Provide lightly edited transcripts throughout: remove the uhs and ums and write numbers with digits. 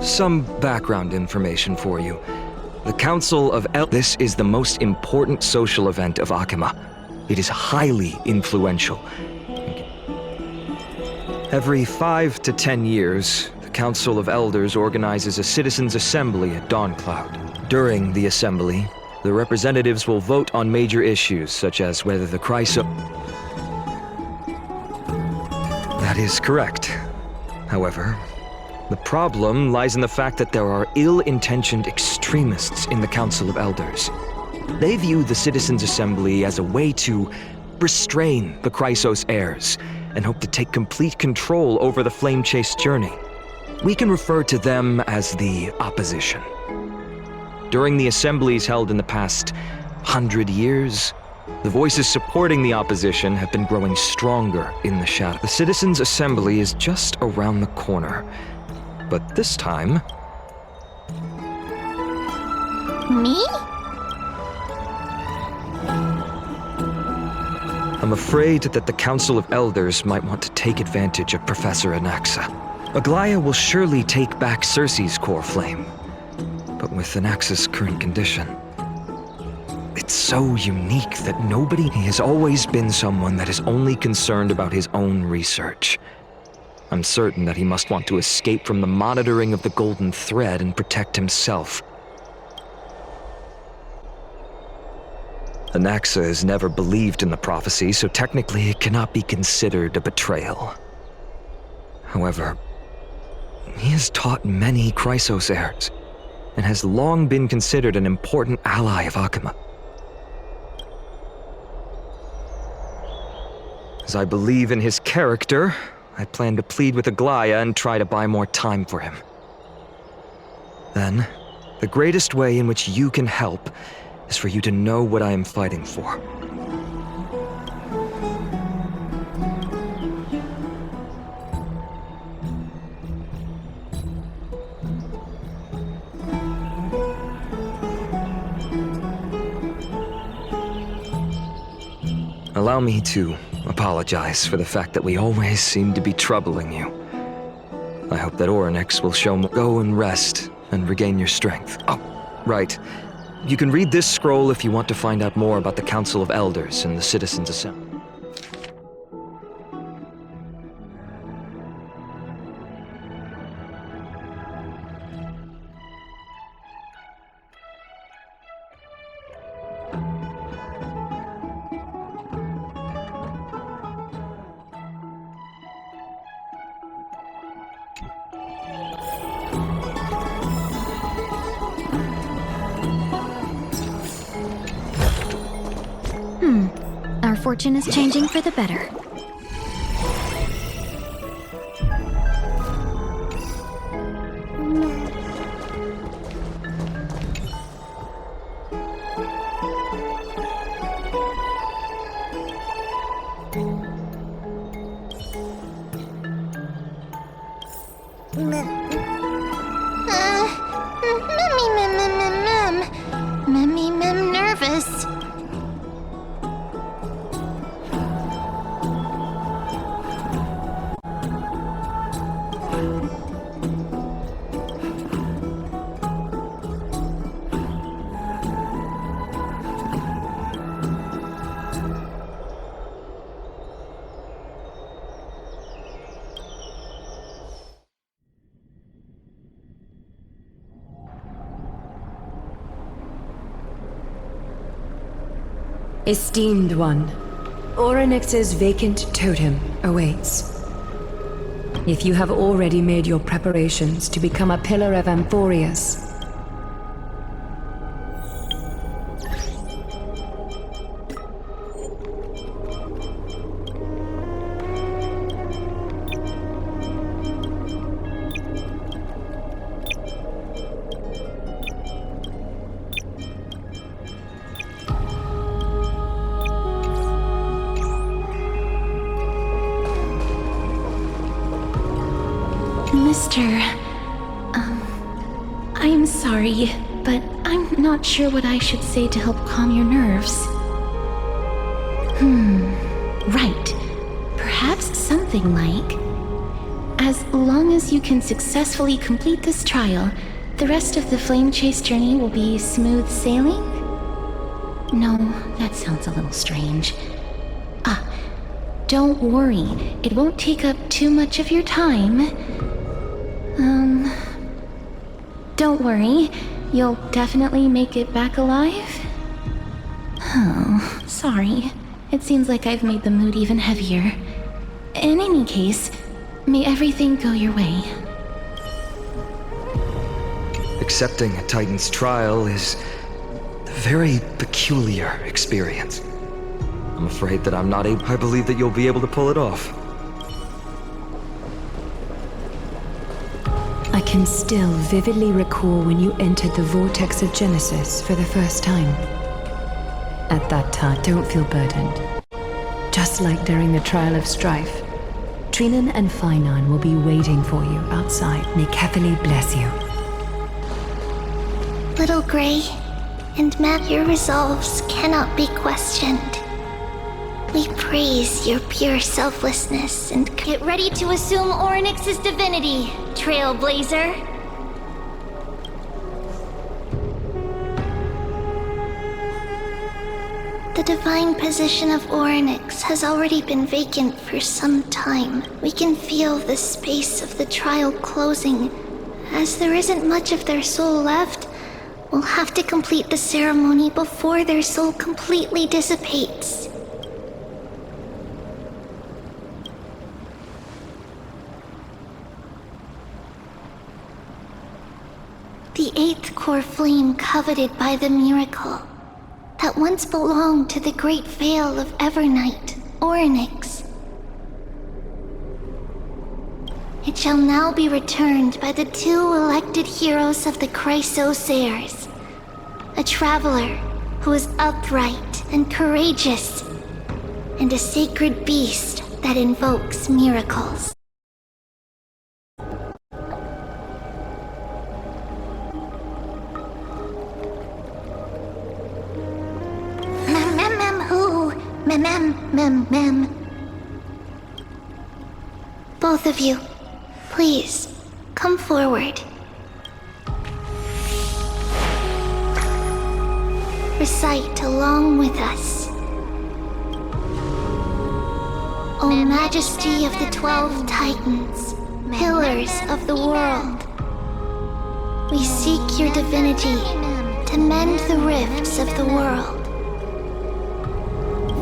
Some background information for you. The Council of This is the most important social event of Akima. It is highly influential. Every 5 to 10 years, the Council of Elders organizes a citizens' assembly at Dawncloud. During the assembly, the representatives will vote on major issues, such as whether the crisis... That is correct. However, the problem lies in the fact that there are ill-intentioned extremists in the Council of Elders. They view the Citizens' Assembly as a way to restrain the Chrysos heirs and hope to take complete control over the Flame Chase journey. We can refer to them as the opposition. During the assemblies held in the past 100 years, the voices supporting the opposition have been growing stronger in the shadow. The Citizens' Assembly is just around the corner. But this time... Me? I'm afraid that the Council of Elders might want to take advantage of Professor Anaxa. Aglaya will surely take back Circe's core flame. But with Anaxa's current condition, it's so unique that He has always been someone that is only concerned about his own research. I'm certain that he must want to escape from the monitoring of the Golden Thread and protect himself. Anaxa has never believed in the prophecy, so technically it cannot be considered a betrayal. However, he has taught many Chrysos heirs, and has long been considered an important ally of Akima. As I believe in his character, I plan to plead with Aglaya and try to buy more time for him. Then, the greatest way in which you can help is for you to know what I am fighting for. Allow me to apologize for the fact that we always seem to be troubling you. I hope that Orynyx will go and rest and regain your strength. Oh, right. You can read this scroll if you want to find out more about the Council of Elders and the Citizens' Assembly. Our fortune is changing for the better. Mem nervous. Esteemed one, Orynyx's vacant totem awaits. If you have already made your preparations to become a pillar of Amphorius, I'm sorry, but I'm not sure what I should say to help calm your nerves. Right. Perhaps something like, as long long as you can successfully complete this trial, the rest of the flame chase journey will be smooth sailing? No, that sounds a little strange. Don't worry. It won't take up too much of your time. Don't worry. You'll definitely make it back alive? Oh, sorry. It seems like I've made the mood even heavier. In any case, may everything go your way. Accepting a Titan's trial is a very peculiar experience. I'm afraid that I'm not able. I believe that you'll be able to pull it off. I can still vividly recall when you entered the vortex of Genesis for the first time. At that time, don't feel burdened. Just like during the trial of strife, Trinan and Finan will be waiting for you outside. May Catholi bless you. Little Grey and Matt, your resolves cannot be questioned. We praise your pure selflessness and get ready to assume Orynyx's divinity, Trailblazer. The divine position of Orynyx has already been vacant for some time. We can feel the space of the trial closing. As there isn't much of their soul left, we'll have to complete the ceremony before their soul completely dissipates. The eighth core flame coveted by the miracle that once belonged to the great Vale of Evernight, Orynyx. It shall now be returned by the two elected heroes of the Chrysosairs, a traveler who is upright and courageous, and a sacred beast that invokes miracles. Mem. Both of you, please, come forward. Recite along with us. O Majesty of the 12 Titans, pillars of the world, we seek your divinity to mend the rifts of the world.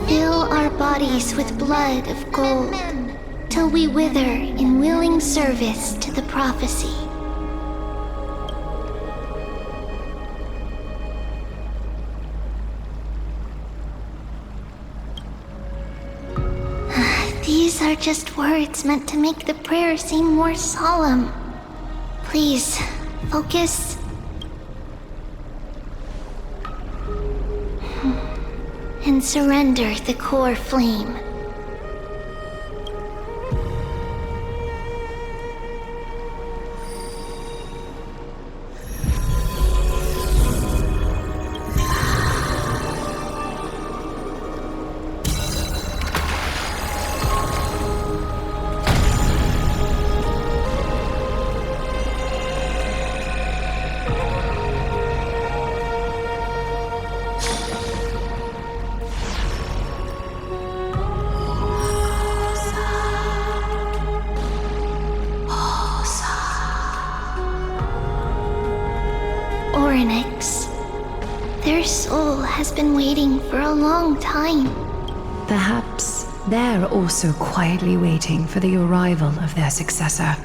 Fill our bodies with blood of gold, till we wither in willing service to the prophecy. These are just words meant to make the prayer seem more solemn. Please, focus. And surrender the core flame. Orynyx. Their soul has been waiting for a long time. Perhaps they're also quietly waiting for the arrival of their successor.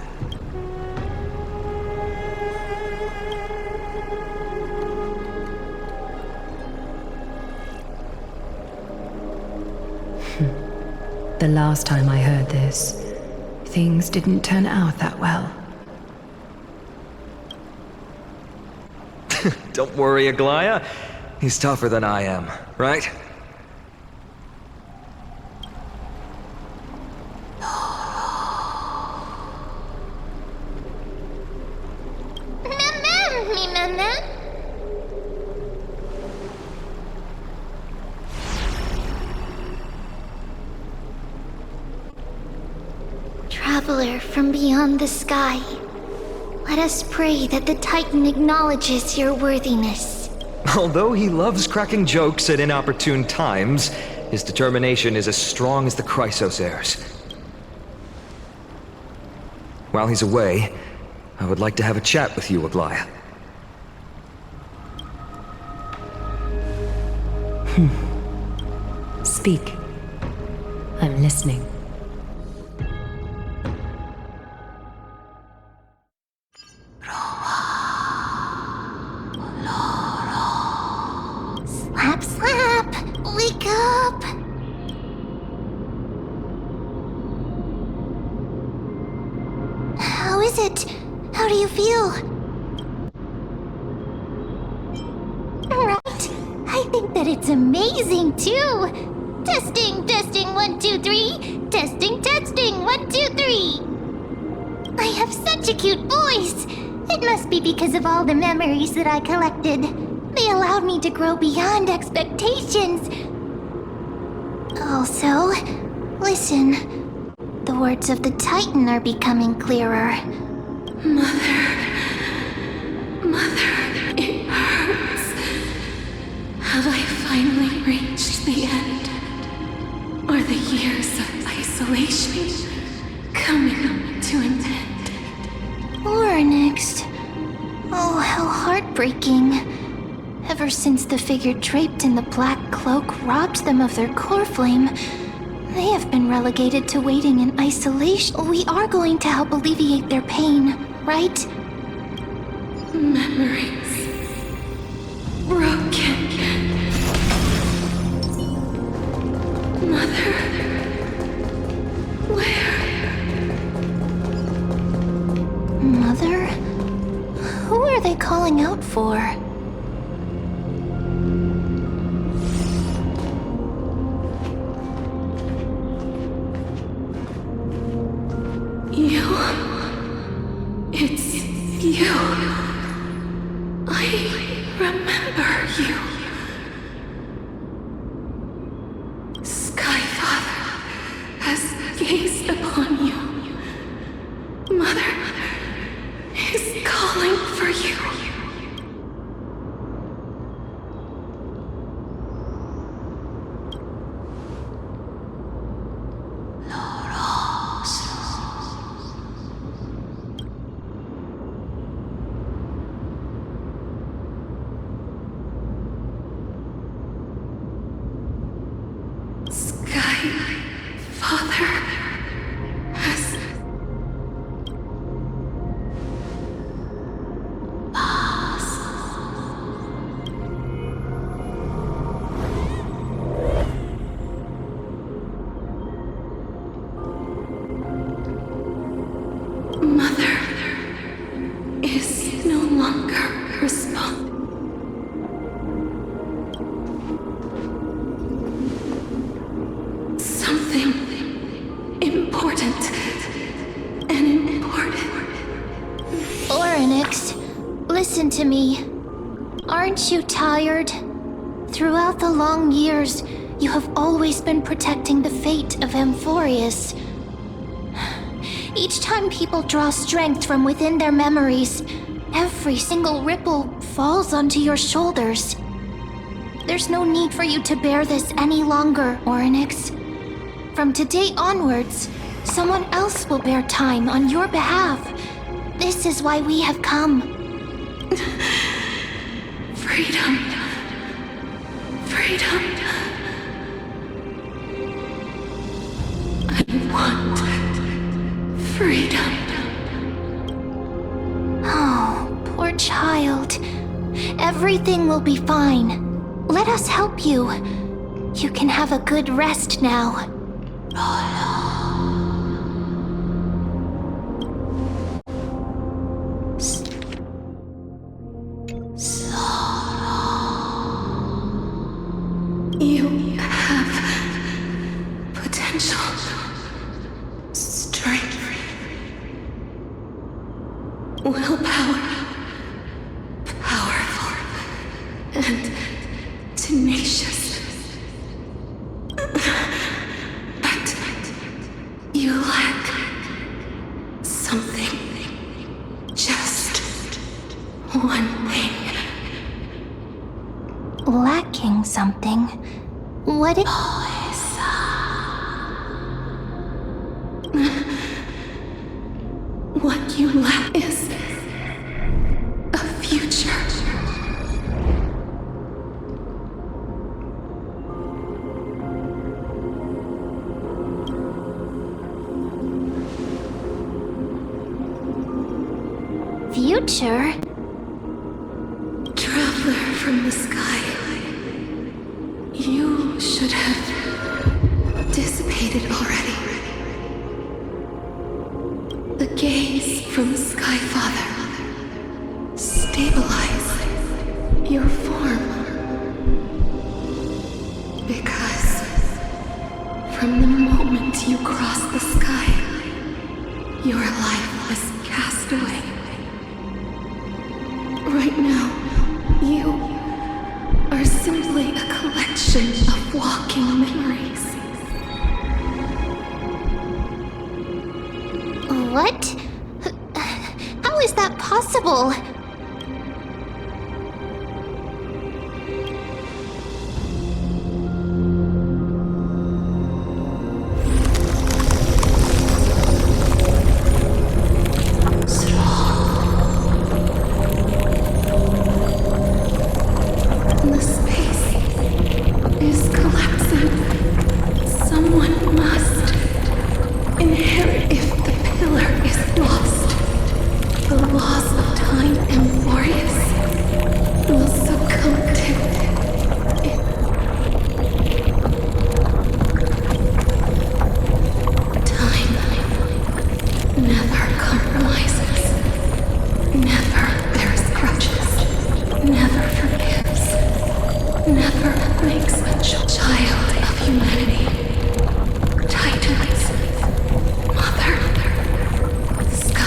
The last time I heard this, things didn't turn out that well. Don't worry, Aglaya. He's tougher than I am, right? traveler from beyond the sky. Let us pray that the Titan acknowledges your worthiness. Although he loves cracking jokes at inopportune times, his determination is as strong as the Chrysos heirs. While he's away, I would like to have a chat with you, Aglaya. Speak. I'm listening. Slap, slap! Wake up! How is it? How do you feel? Right. I think that it's amazing, too. Testing, testing, 1, 2, 3. Testing, testing, 1, 2, 3. I have such a cute voice. It must be because of all the memories that I collected. They allowed me to grow beyond expectations. Also, listen. The words of the Titan are becoming clearer. Mother, it hurts. Have I finally reached the end? Or the years of isolation coming to an end? Onyx. Oh, how heartbreaking. Ever since the figure draped in the black cloak robbed them of their core flame, they have been relegated to waiting in isolation. We are going to help alleviate their pain, right? Memories broken. Mother, where? Mother? Who are they calling out for? You. It's you. I remember you. Skyfather has gazed upon you. Mother is calling for you. Skyfather has Mother is no longer responsible. Something important. Onyx, listen to me. Aren't you tired? Throughout the long years, you have always been protecting the fate of Amphorius. Each time people draw strength from within their memories, every single ripple falls onto your shoulders. There's no need for you to bear this any longer, Onyx. From today onwards, someone else will bear time on your behalf. This is why we have come. Freedom. I want freedom. Oh, poor child. Everything will be fine. Let us help you. You can have a good rest now. You have potential, strength, willpower, powerful, and tenacious. But you lack something. What if... What you lack is a future. Future? Traveler from the sky. You should have dissipated already. The gaze from the Sky Father stabilized your form. Because from the moment you crossed the sky, your life was cast away. Right now, you are simply a collection of walking memories. What? How is that possible? The space is collapsing. Someone must inherit if the pillar is lost. The laws of time and Boreas will succumb to it. Time never compromises, never bears grudges, never forgives, never makes a child of humanity. Titans, Mother,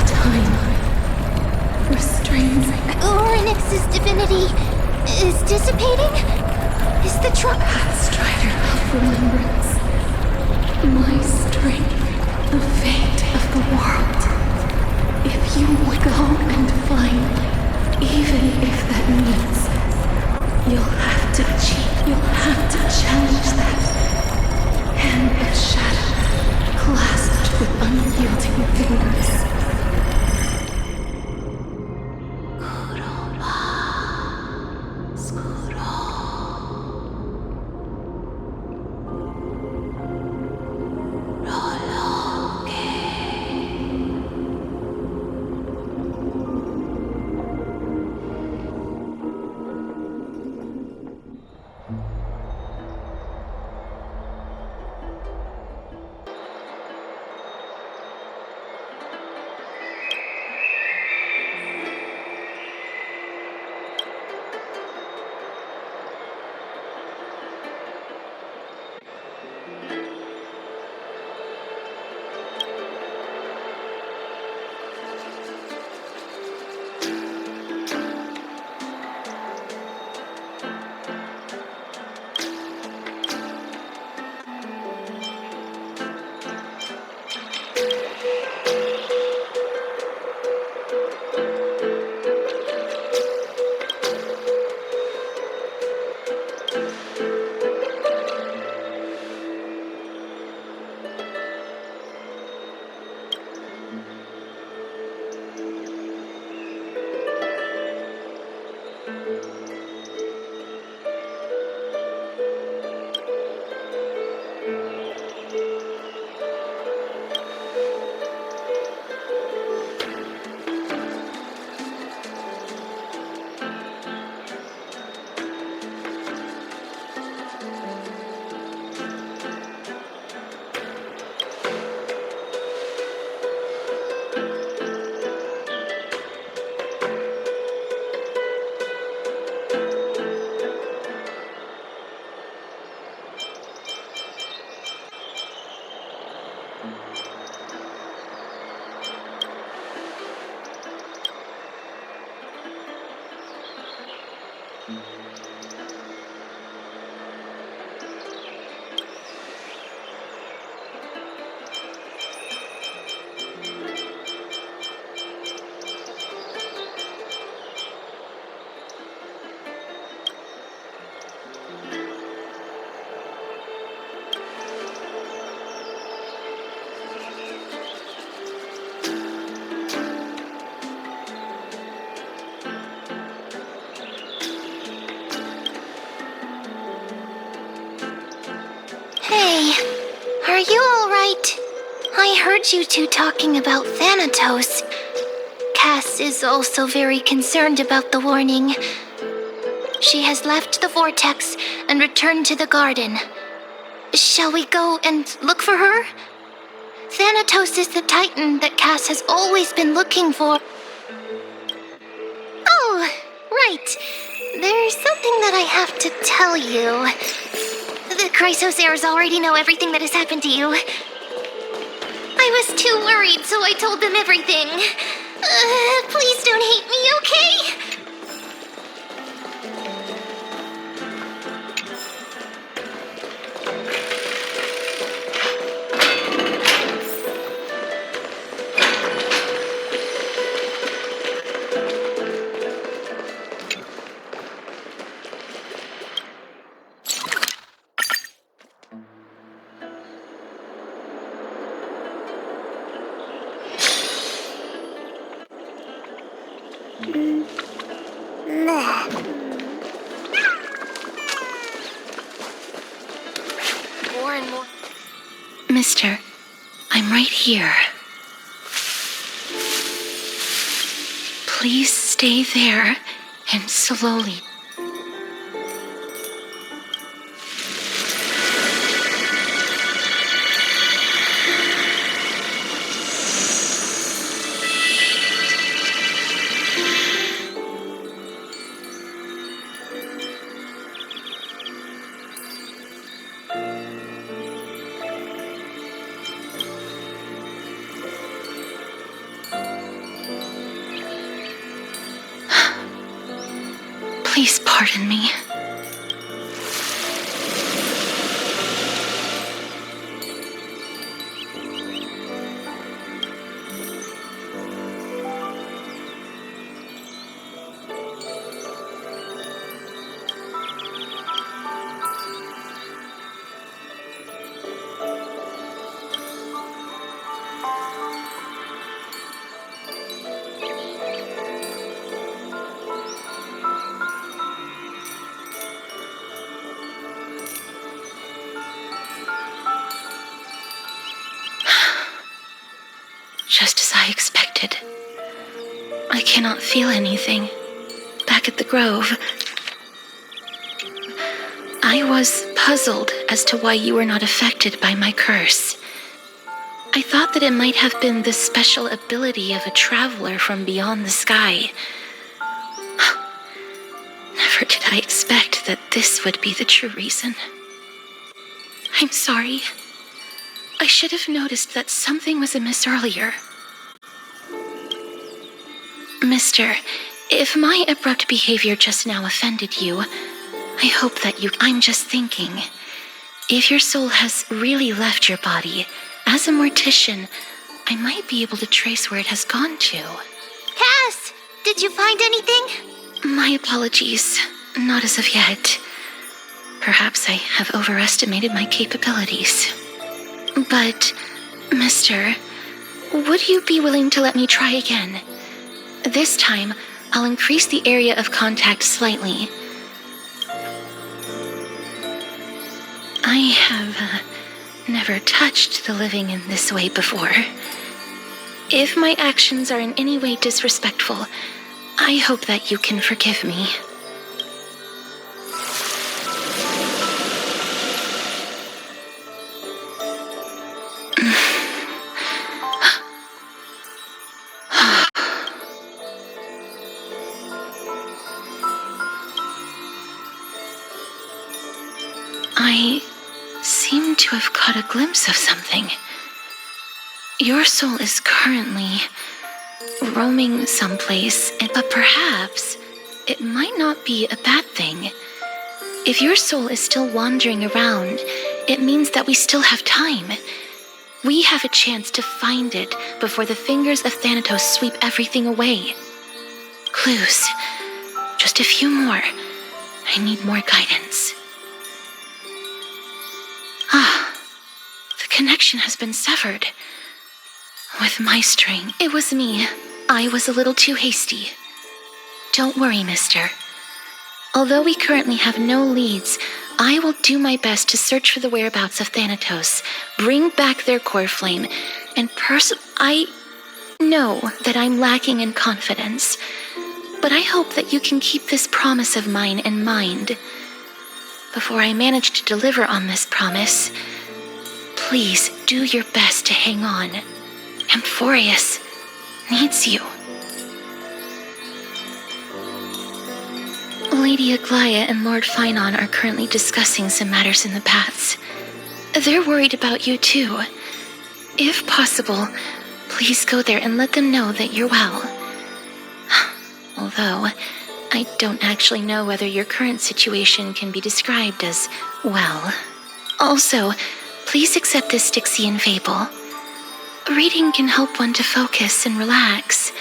time restrains. Orynyx's divinity is dissipating? Is the Strider of remembrance, my strength, the fate of the world. If you would go and find, even if that means you'll have to cheat, you'll have to challenge that. Hand of shadow, clasped with unyielding fingers. Hey, are you alright? I heard you two talking about Thanatos. Cass is also very concerned about the warning. She has left the vortex and returned to the garden. Shall we go and look for her? Thanatos is the Titan that Cass has always been looking for. Oh, right. There's something that I have to tell you. The Chrysosairs already know everything that has happened to you. I was too worried, so I told them everything. Please don't hate me, okay? More and more. Mister, I'm right here. Please stay there and slowly. Please pardon me. Just as I expected. I cannot feel anything. Back at the grove. I was puzzled as to why you were not affected by my curse. I thought that it might have been the special ability of a traveler from beyond the sky. Never did I expect that this would be the true reason. I'm sorry. I should have noticed that something was amiss earlier. Mister, if my abrupt behavior just now offended you, I hope that I'm just thinking. If your soul has really left your body, as a mortician, I might be able to trace where it has gone to. Cass, did you find anything? My apologies. Not as of yet. Perhaps I have overestimated my capabilities. But, mister, would you be willing to let me try again? This time, I'll increase the area of contact slightly. I have never touched the living in this way before. If my actions are in any way disrespectful, I hope that you can forgive me. I seem to have caught a glimpse of something. Your soul is currently roaming someplace, but perhaps it might not be a bad thing. If your soul is still wandering around, it means that we still have time. We have a chance to find it before the fingers of Thanatos sweep everything away. Clues. Just a few more. I need more guidance. The connection has been severed. With my string, it was me. I was a little too hasty. Don't worry, mister. Although we currently have no leads, I will do my best to search for the whereabouts of Thanatos, bring back their core flame, and I know that I'm lacking in confidence, but I hope that you can keep this promise of mine in mind. Before I manage to deliver on this promise, please do your best to hang on. Amphorius needs you. Lady Aglaia and Lord Finon are currently discussing some matters in the paths. They're worried about you too. If possible, please go there and let them know that you're well. Although, I don't actually know whether your current situation can be described as well. Also, please accept this Styxian fable. Reading can help one to focus and relax.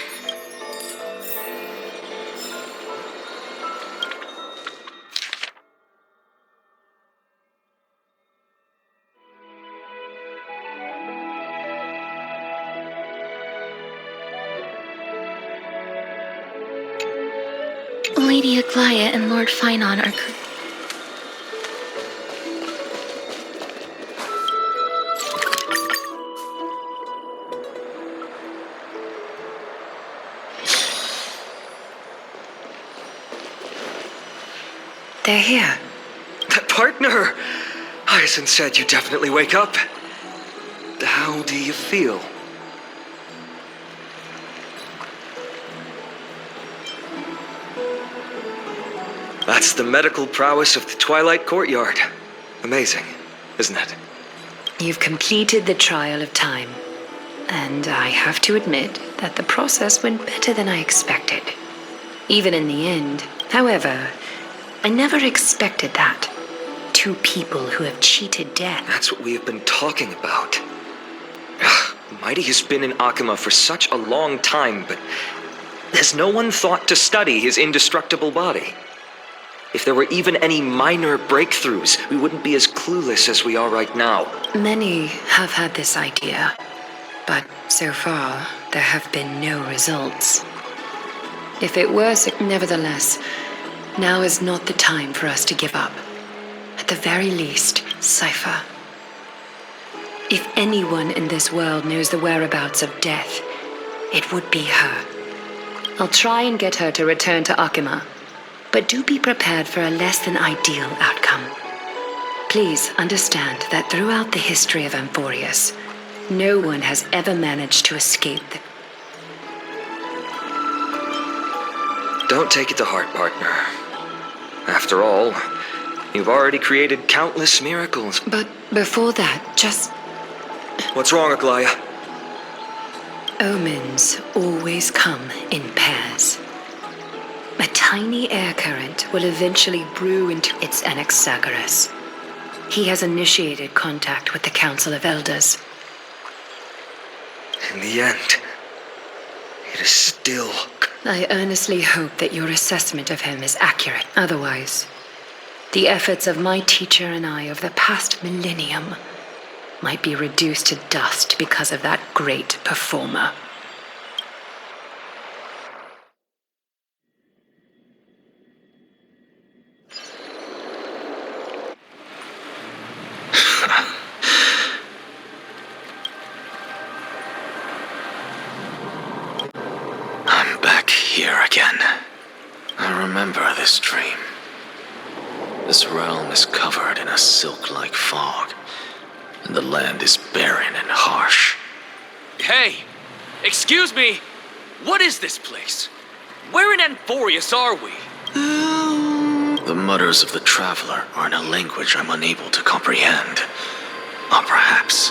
Lady Aglaia and Lord Finon are... They're here. Partner! Hyacinth said you definitely wake up. How do you feel? That's the medical prowess of the Twilight Courtyard. Amazing, isn't it? You've completed the trial of time. And I have to admit that the process went better than I expected. Even in the end. However, I never expected that. Two people who have cheated death. That's what we have been talking about. Mighty has been in Akima for such a long time, but has no one thought to study his indestructible body? If there were even any minor breakthroughs, we wouldn't be as clueless as we are right now. Many have had this idea, but so far, there have been no results. If it were nevertheless, now is not the time for us to give up. At the very least, Cypher. If anyone in this world knows the whereabouts of death, it would be her. I'll try and get her to return to Akima, but do be prepared for a less than ideal outcome. Please understand that throughout the history of Amphorius, no one has ever managed to escape the... Don't take it to heart, partner. After all, you've already created countless miracles. But before that, just... What's wrong, Aglaia? Omens always come in pairs. A tiny air current will eventually brew into its Anaxagoras. He has initiated contact with the Council of Elders. In the end, it is still... I earnestly hope that your assessment of him is accurate. Otherwise, the efforts of my teacher and I over the past millennium might be reduced to dust because of that great performer. I'm back here again. I remember this dream. This realm is covered in a silk-like fog, and the land is barren and harsh. Hey! Excuse me! What is this place? Where in Amphorius are we? The mutters of the traveler are in a language I'm unable to comprehend. Or perhaps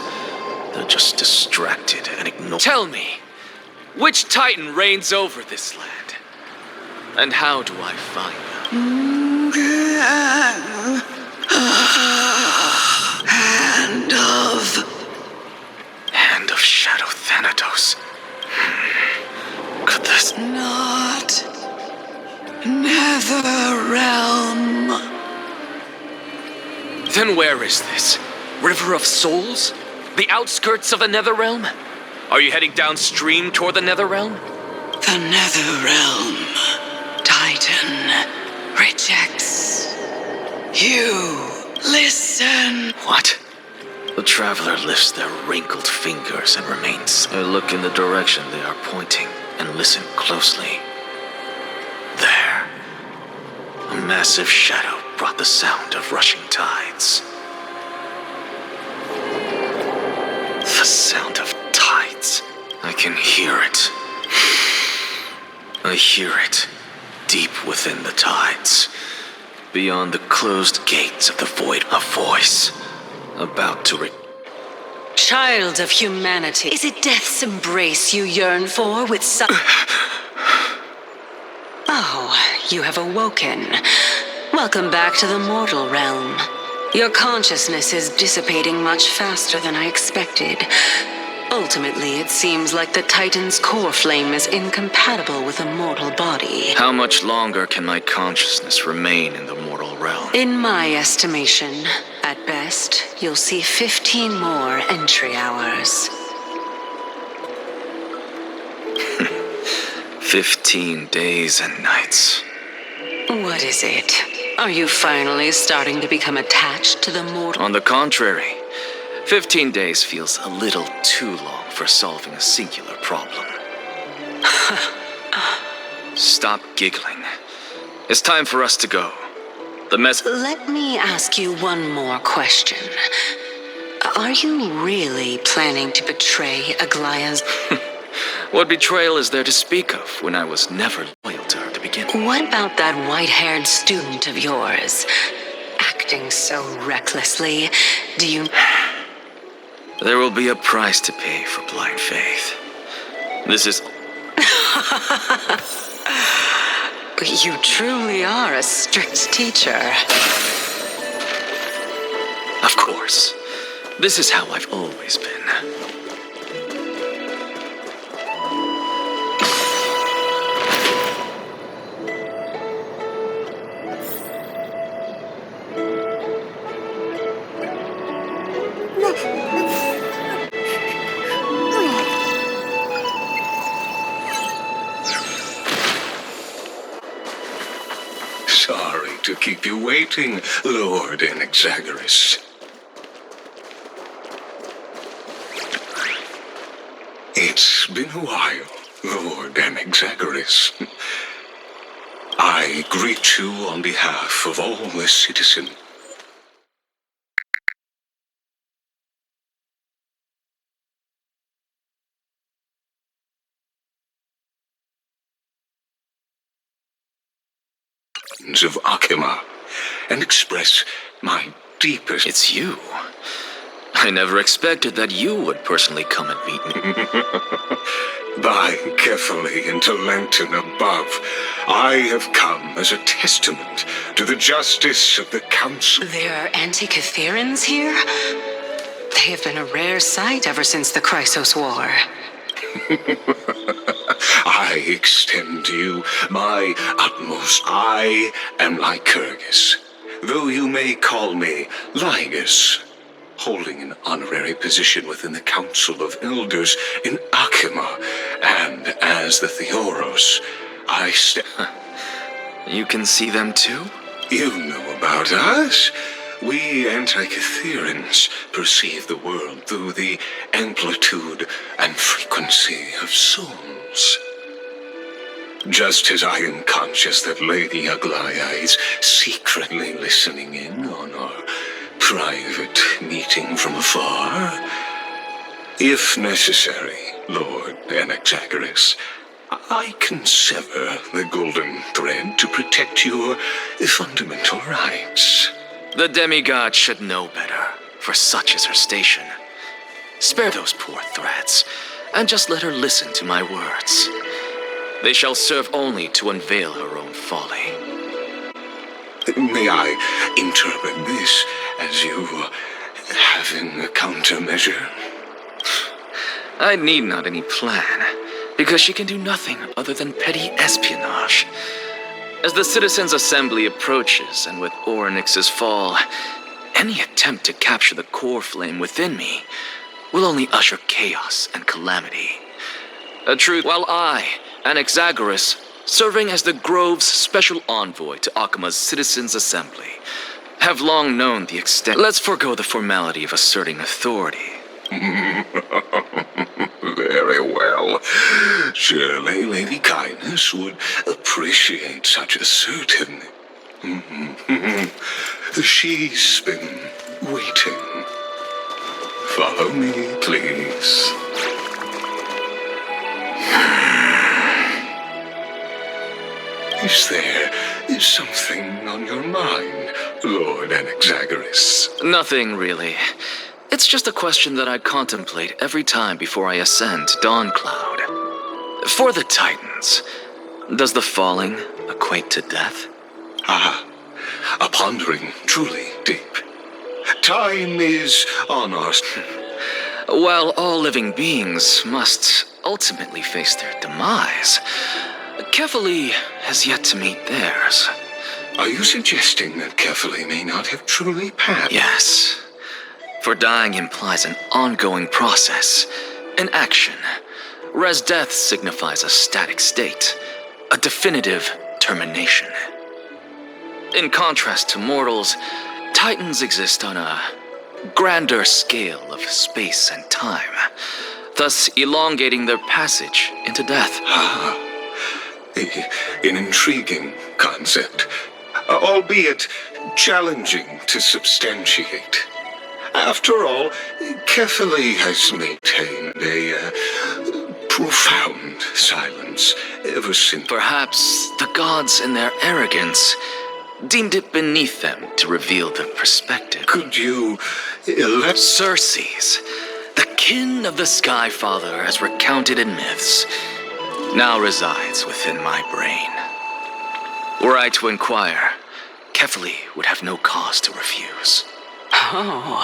they're just distracted and ignore. Tell me, which Titan reigns over this land? And how do I find them? Hand of Shadow Thanatos. Could this Not Nether Realm. Then where is this? River of Souls? The outskirts of the Netherrealm? Are you heading downstream toward the Netherrealm? The Nether Realm. Titan rejects you. Listen. What? The traveler lifts their wrinkled fingers and remains. I look in the direction they are pointing and listen closely. There. A massive shadow brought the sound of rushing tides. The sound of tides. I can hear it. I hear it, deep within the tides. Beyond the closed gates of the void, a voice, about to Child of humanity, is it death's embrace you yearn for with such... Oh, you have awoken. Welcome back to the mortal realm. Your consciousness is dissipating much faster than I expected. Ultimately, it seems like the Titan's core flame is incompatible with a mortal body. How much longer can my consciousness remain in the mortal realm? In my estimation, at best, you'll see 15 more entry hours. 15 days and nights. What is it? Are you finally starting to become attached to the mortal? On the contrary, 15 days feels a little too long for solving a singular problem. Stop giggling. It's time for us to go. The mess... Let me ask you one more question. Are you really planning to betray Aglaya's... What betrayal is there to speak of when I was never loyal to her to begin with? What about that white-haired student of yours? Acting so recklessly, do you... There will be a price to pay for blind faith. This is... You truly are a strict teacher. Of course. This is how I've always been. Sorry to keep you waiting, Lord Inexagorous. It's been a while, Lord Inexagorous. I greet you on behalf of all the citizens. Of Akima, and express my deepest... It's you. I never expected that you would personally come and meet me. By carefully into Lantern above, I have come as a testament to the justice of the Council. There are Antikytherans here? They have been a rare sight ever since the Chrysos War. I extend to you my utmost. I am Lycurgus, though you may call me Ligus, holding an honorary position within the Council of Elders in Akima, and as the Theoros, I You can see them too? You know about us. We Antikytherans perceive the world through the amplitude and frequency of souls. Just as I am conscious that Lady Aglaya is secretly listening in on our private meeting from afar, if necessary, Lord Anaxagoras, I can sever the golden thread to protect your fundamental rights. The demigod should know better, for such is her station. Spare those poor threads, and just let her listen to my words. They shall serve only to unveil her own folly. May I interpret this as you having a countermeasure? I need not any plan, because she can do nothing other than petty espionage. As the Citizens' Assembly approaches, and with Orynyx's fall, any attempt to capture the core flame within me will only usher chaos and calamity. A truth, while I, Anaxagoras, serving as the Grove's special envoy to Akima's Citizens' Assembly, have long known the extent. Let's forego the formality of asserting authority. Very well. Surely Lady Kindness would appreciate such asserting. She's been waiting. Follow me, please. Is there something on your mind, Lord Anaxagoras? Nothing, really. It's just a question that I contemplate every time before I ascend to Dawn Cloud. For the Titans, does the falling equate to death? Ah, a pondering truly deep. Time is on our... While all living beings must ultimately face their demise, Kefali has yet to meet theirs. Are you suggesting that Kefali may not have truly passed? Yes. For dying implies an ongoing process, an action, whereas death signifies a static state, a definitive termination. In contrast to mortals, Titans exist on a grander scale of space and time, thus elongating their passage into death. An intriguing concept, albeit challenging to substantiate. After all, Kefali has maintained a profound silence ever since. Perhaps the gods in their arrogance deemed it beneath them to reveal the perspective. Could you Circes, the kin of the Sky Father as recounted in myths, now resides within my brain. Were I to inquire, Kefali would have no cause to refuse. Oh.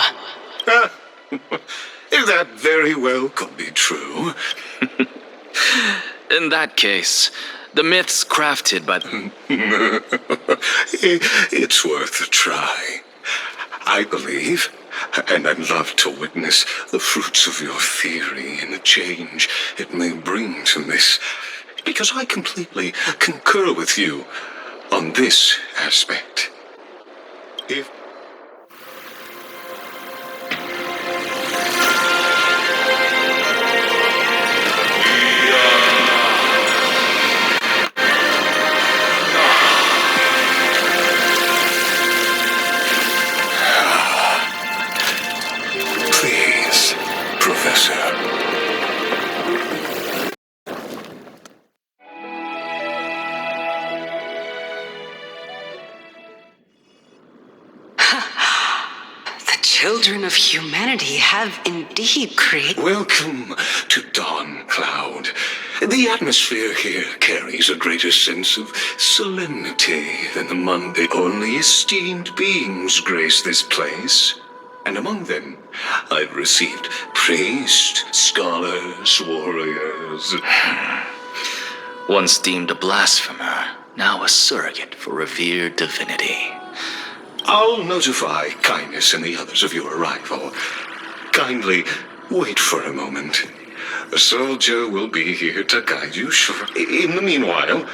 That very well could be true. In that case, the myths crafted by It's worth a try. I believe, and I'd love to witness the fruits of your theory and the change it may bring to this, because I completely concur with you on this aspect. If please, Professor. Children of humanity have indeed created... Welcome to Dawn Cloud. The atmosphere here carries a greater sense of solemnity than the Monday. Only esteemed beings grace this place. And among them, I've received priests, scholars, warriors. once deemed a blasphemer, now a surrogate for revered divinity. I'll notify Kindness and the others of your arrival. Kindly wait for a moment. A soldier will be here to guide you shortly. In the meanwhile,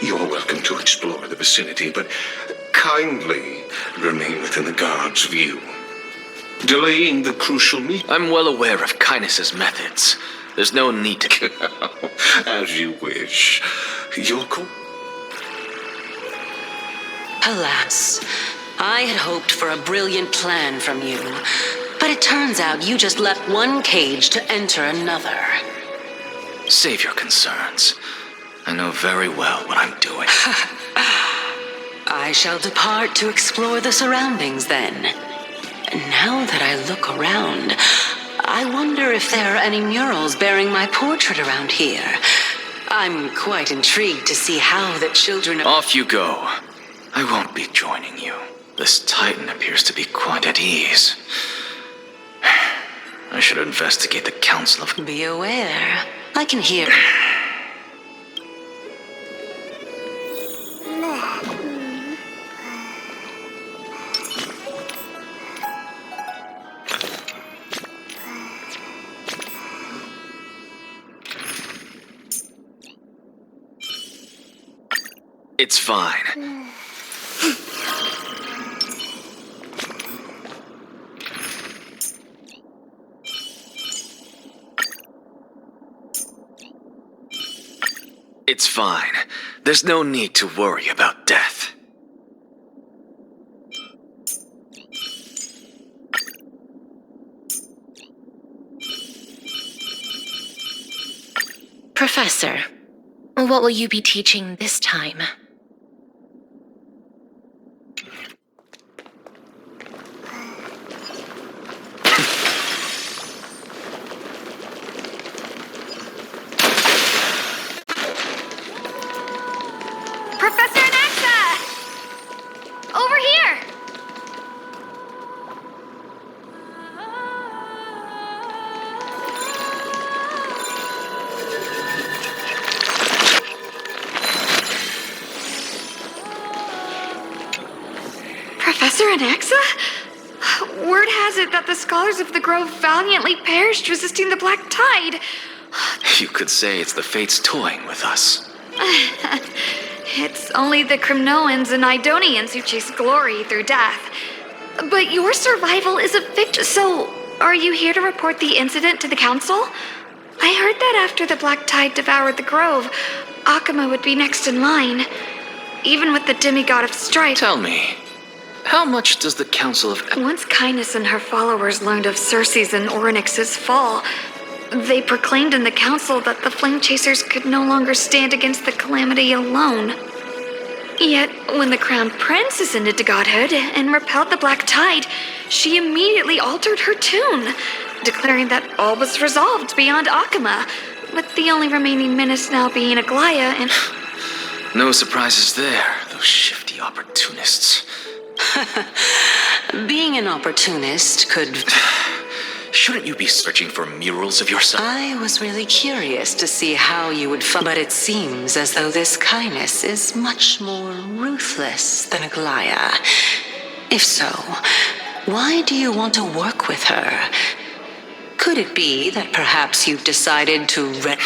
you're welcome to explore the vicinity, but kindly remain within the guard's view. Delaying the crucial meeting. I'm well aware of Kindness's methods. There's no need to... As you wish. Your call. Alas, I had hoped for a brilliant plan from you, but it turns out you just left one cage to enter another. Save your concerns. I know very well what I'm doing. I shall depart to explore the surroundings then. Now that I look around, I wonder if there are any murals bearing my portrait around here. I'm quite intrigued to see how the children... Off you go. I won't be joining you. This Titan appears to be quite at ease. I should investigate the Council of... Be aware. I can hear... It's fine. It's fine. There's no need to worry about death. Professor, what will you be teaching this time? Professor Anaxa! Over here! Professor Anaxa? Word has it that the scholars of the Grove valiantly perished resisting the Black Tide. You could say it's the fates toying with us. It's only the Crimnoans and Idonians who chase glory through death. But your survival is a victory. So, are you here to report the incident to the Council? I heard that after the Black Tide devoured the Grove, Akuma would be next in line. Even with the demigod of strife. Tell me, how much does the Council of... Once Kindness and her followers learned of Circe's and Orynyx's fall, they proclaimed in the council that the Flame Chasers could no longer stand against the calamity alone. Yet, when the Crown Prince ascended to godhood and repelled the Black Tide, she immediately altered her tune, declaring that all was resolved beyond Akuma, with the only remaining menace now being Aglaya and... No surprises there, those shifty opportunists. Being an opportunist could... Shouldn't you be searching for murals of yourself? I was really curious to see how you would find, but it seems as though this kindness is much more ruthless than Aglaya. If so, why do you want to work with her? Could it be that perhaps you've decided to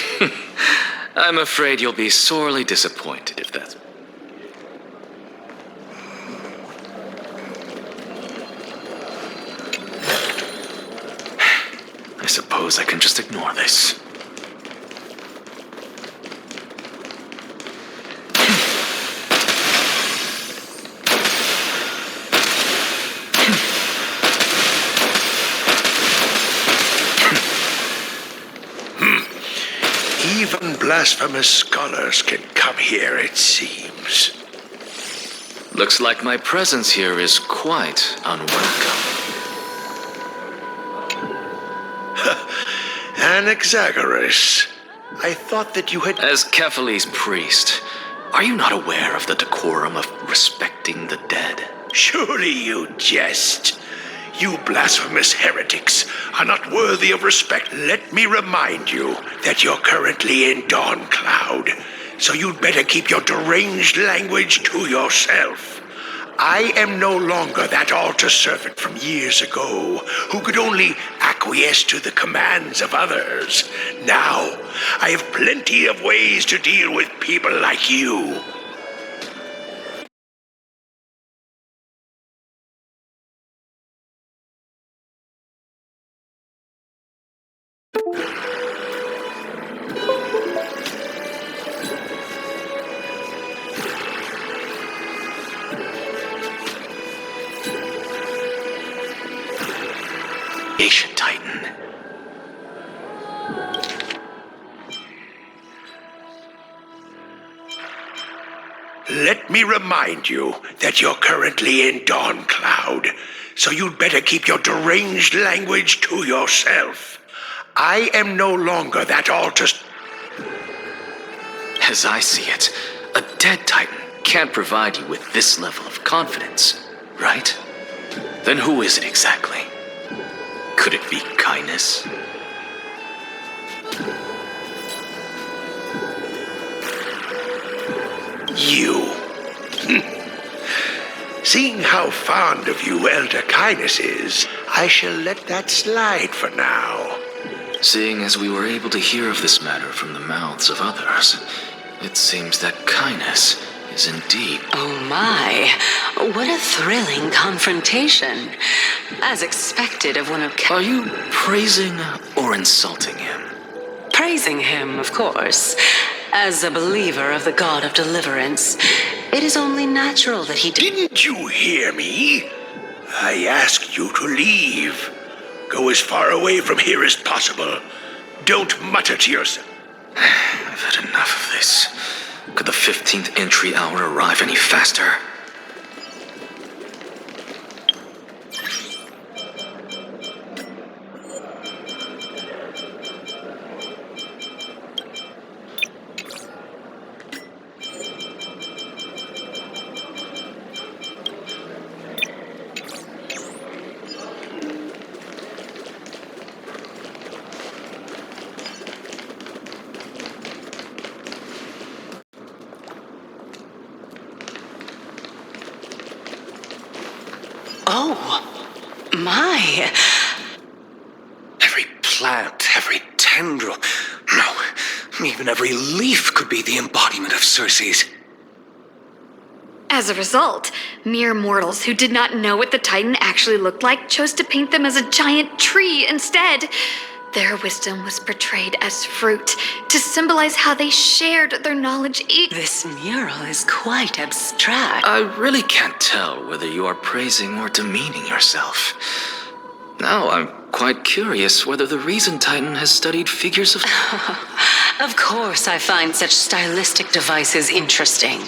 I'm afraid you'll be sorely disappointed if that's... I suppose I can just ignore this. Even blasphemous scholars can come here, it seems. Looks like my presence here is quite unwelcome. Anaxagoras, I thought that you had... As Kephale's priest, are you not aware of the decorum of respecting the dead? Surely you jest. You blasphemous heretics are not worthy of respect. Let me remind you that you're currently in Dawn Cloud, so you'd better keep your deranged language to yourself. I am no longer that altar servant from years ago who could only acquiesce to the commands of others. Now, I have plenty of ways to deal with people like you. Ancient Titan. Let me remind you that you're currently in Dawn Cloud, so you'd better keep your deranged language to yourself. I am no longer that altar... As I see it, a dead Titan can't provide you with this level of confidence, right? Then who is it exactly? Could it be kindness? You. Seeing how fond of you Elder Kindness is, I shall let that slide for now. Seeing as we were able to hear of this matter from the mouths of others, it seems that kindness is indeed... Oh my, what a thrilling confrontation. As expected of one of... Are you praising or insulting him? Praising him, of course. As a believer of the god of deliverance, it is only natural that he Didn't you hear me? I asked you to leave. Go as far away from here as possible. Don't mutter to yourself. I've had enough of this. Could the 15th entry hour arrive any faster? Oh, my. Every plant, every tendril, no, even every leaf could be the embodiment of Circe's. As a result, mere mortals who did not know what the Titan actually looked like chose to paint them as a giant tree instead. Their wisdom was portrayed as fruit to symbolize how they shared their knowledge This mural is quite abstract. I really can't tell whether you are praising or demeaning yourself. Now I'm quite curious whether the reason Titan has studied figures of... Of course I find such stylistic devices interesting.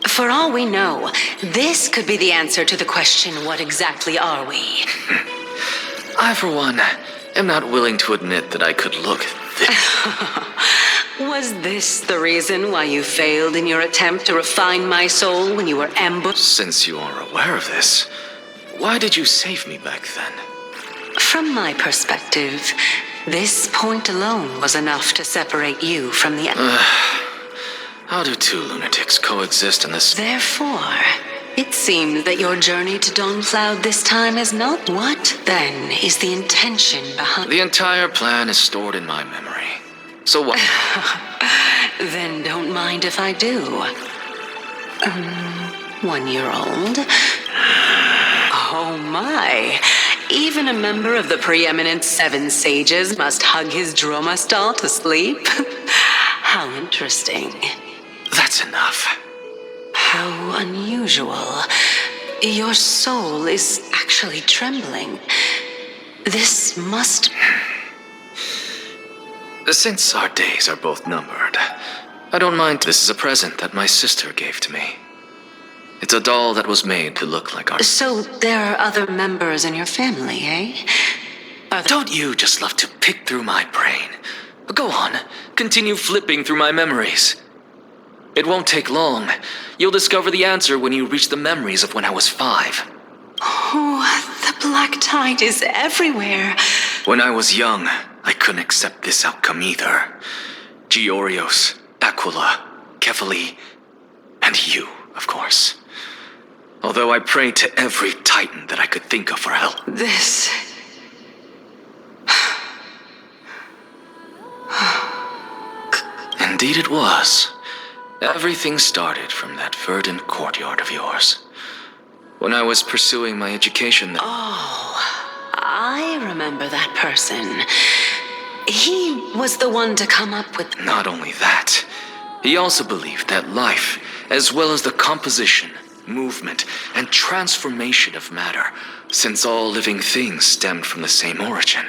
For all we know, this could be the answer to the question, what exactly are we? I, for one, am not willing to admit that I could look this. Was this the reason why you failed in your attempt to refine my soul when you were ambushed? Since you are aware of this, why did you save me back then? From my perspective, this point alone was enough to separate you from the... How do two lunatics coexist in this... Therefore, it seems that your journey to Dawnfloud this time is not... What, then, is the intention behind... The entire plan is stored in my memory. So what? Then don't mind if I do. 1-year-old? Oh my. Even a member of the preeminent 7 sages must hug his droma stall to sleep? How interesting. That's enough. How unusual. Your soul is actually trembling. This must... Since our days are both numbered, I don't mind. This is a present that my sister gave to me. It's a doll that was made to look like our... So there are other members in your family, eh? Don't you just love to pick through my brain? Go on, continue flipping through my memories. It won't take long. You'll discover the answer when you reach the memories of when I was 5. Oh, the black tide is everywhere. When I was young, I couldn't accept this outcome either. Georios, Aquila, Kefali, and you, of course. Although I prayed to every titan that I could think of for help. This... Indeed it was. Everything started from that verdant courtyard of yours. When I was pursuing my education... Oh, I remember that person. He was the one to come up with... Not only that, he also believed that life, as well as the composition, movement, and transformation of matter, since all living things stemmed from the same origin,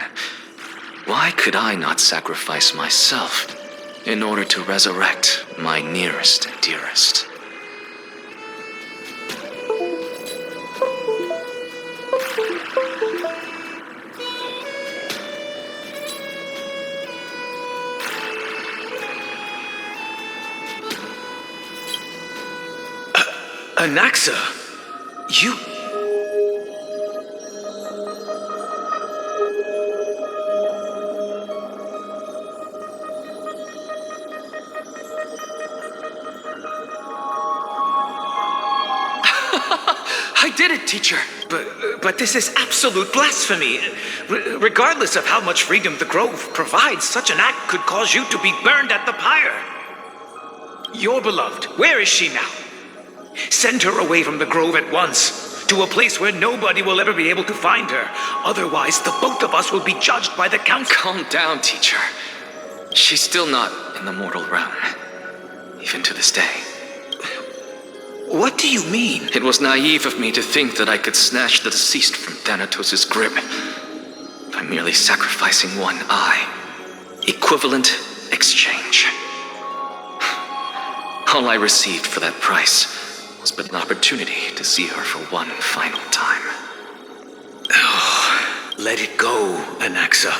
why could I not sacrifice myself in order to resurrect my nearest and dearest? Anaxa, you... I did it, teacher. But this is absolute blasphemy. Regardless of how much freedom the Grove provides, such an act could cause you to be burned at the pyre. Your beloved, where is she now? Send her away from the Grove at once, to a place where nobody will ever be able to find her. Otherwise, the both of us will be judged by the council. Calm down, teacher. She's still not in the mortal realm. even to this day. What do you mean? It was naive of me to think that I could snatch the deceased from Thanatos' grip by merely sacrificing one eye. Equivalent exchange. All I received for that price was but an opportunity to see her for one final time. Oh, let it go, Anaxa.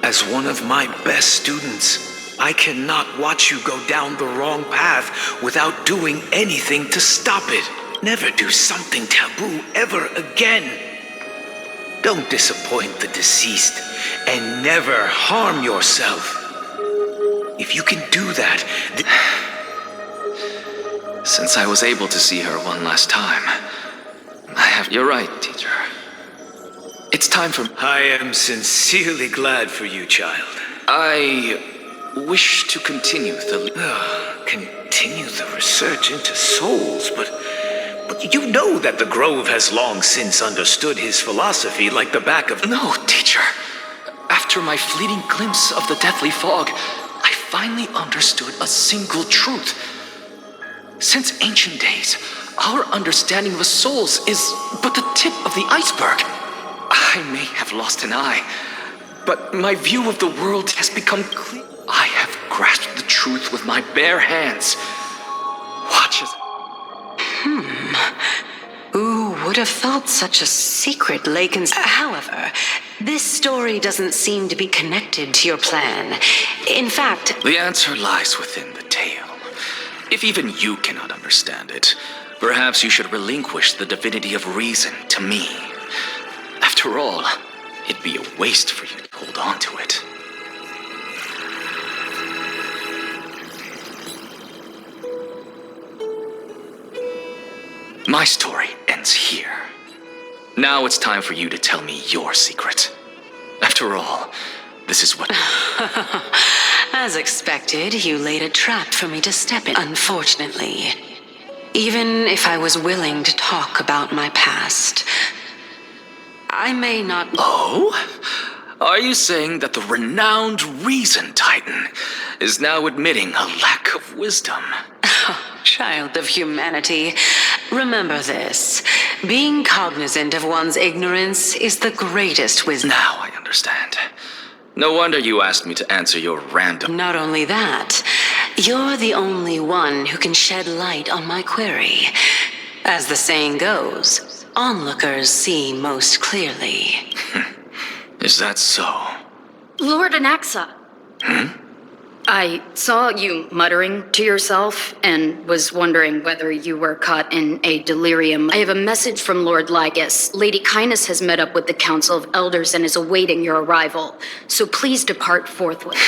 As one of my best students, I cannot watch you go down the wrong path without doing anything to stop it. Never do something taboo ever again. Don't disappoint the deceased, and never harm yourself. If you can do that, Since I was able to see her one last time, You're right, teacher. It's time for... I am sincerely glad for you, child. I wish to continue the... Continue the research into souls, but you know that the Grove has long since understood his philosophy like the back of... No, teacher. After my fleeting glimpse of the deathly fog, I finally understood a single truth. Since ancient days, our understanding of souls is but the tip of the iceberg. I may have lost an eye, but my view of the world has become clear. I have grasped the truth with my bare hands. Watch as... Who would have thought such a secret lay However, this story doesn't seem to be connected to your plan. In fact... The answer lies within the tale. If even you cannot understand it, perhaps you should relinquish the divinity of reason to me. After all, it'd be a waste for you to hold on to it. My story ends here. Now it's time for you to tell me your secret. After all, this is what... As expected, you laid a trap for me to step in, unfortunately. Even if I was willing to talk about my past, I may not... Oh? Are you saying that the renowned Reason Titan is now admitting a lack of wisdom? Child of humanity, remember this. Being cognizant of one's ignorance is the greatest wisdom. Now I understand. No wonder you asked me to answer your random... Not only that, you're the only one who can shed light on my query. As the saying goes, onlookers see most clearly. Is that so? Lord Anaxa. I saw you muttering to yourself and was wondering whether you were caught in a delirium. I have a message from Lord Lygus. Lady Kindness has met up with the Council of Elders and is awaiting your arrival. So please depart forthwith.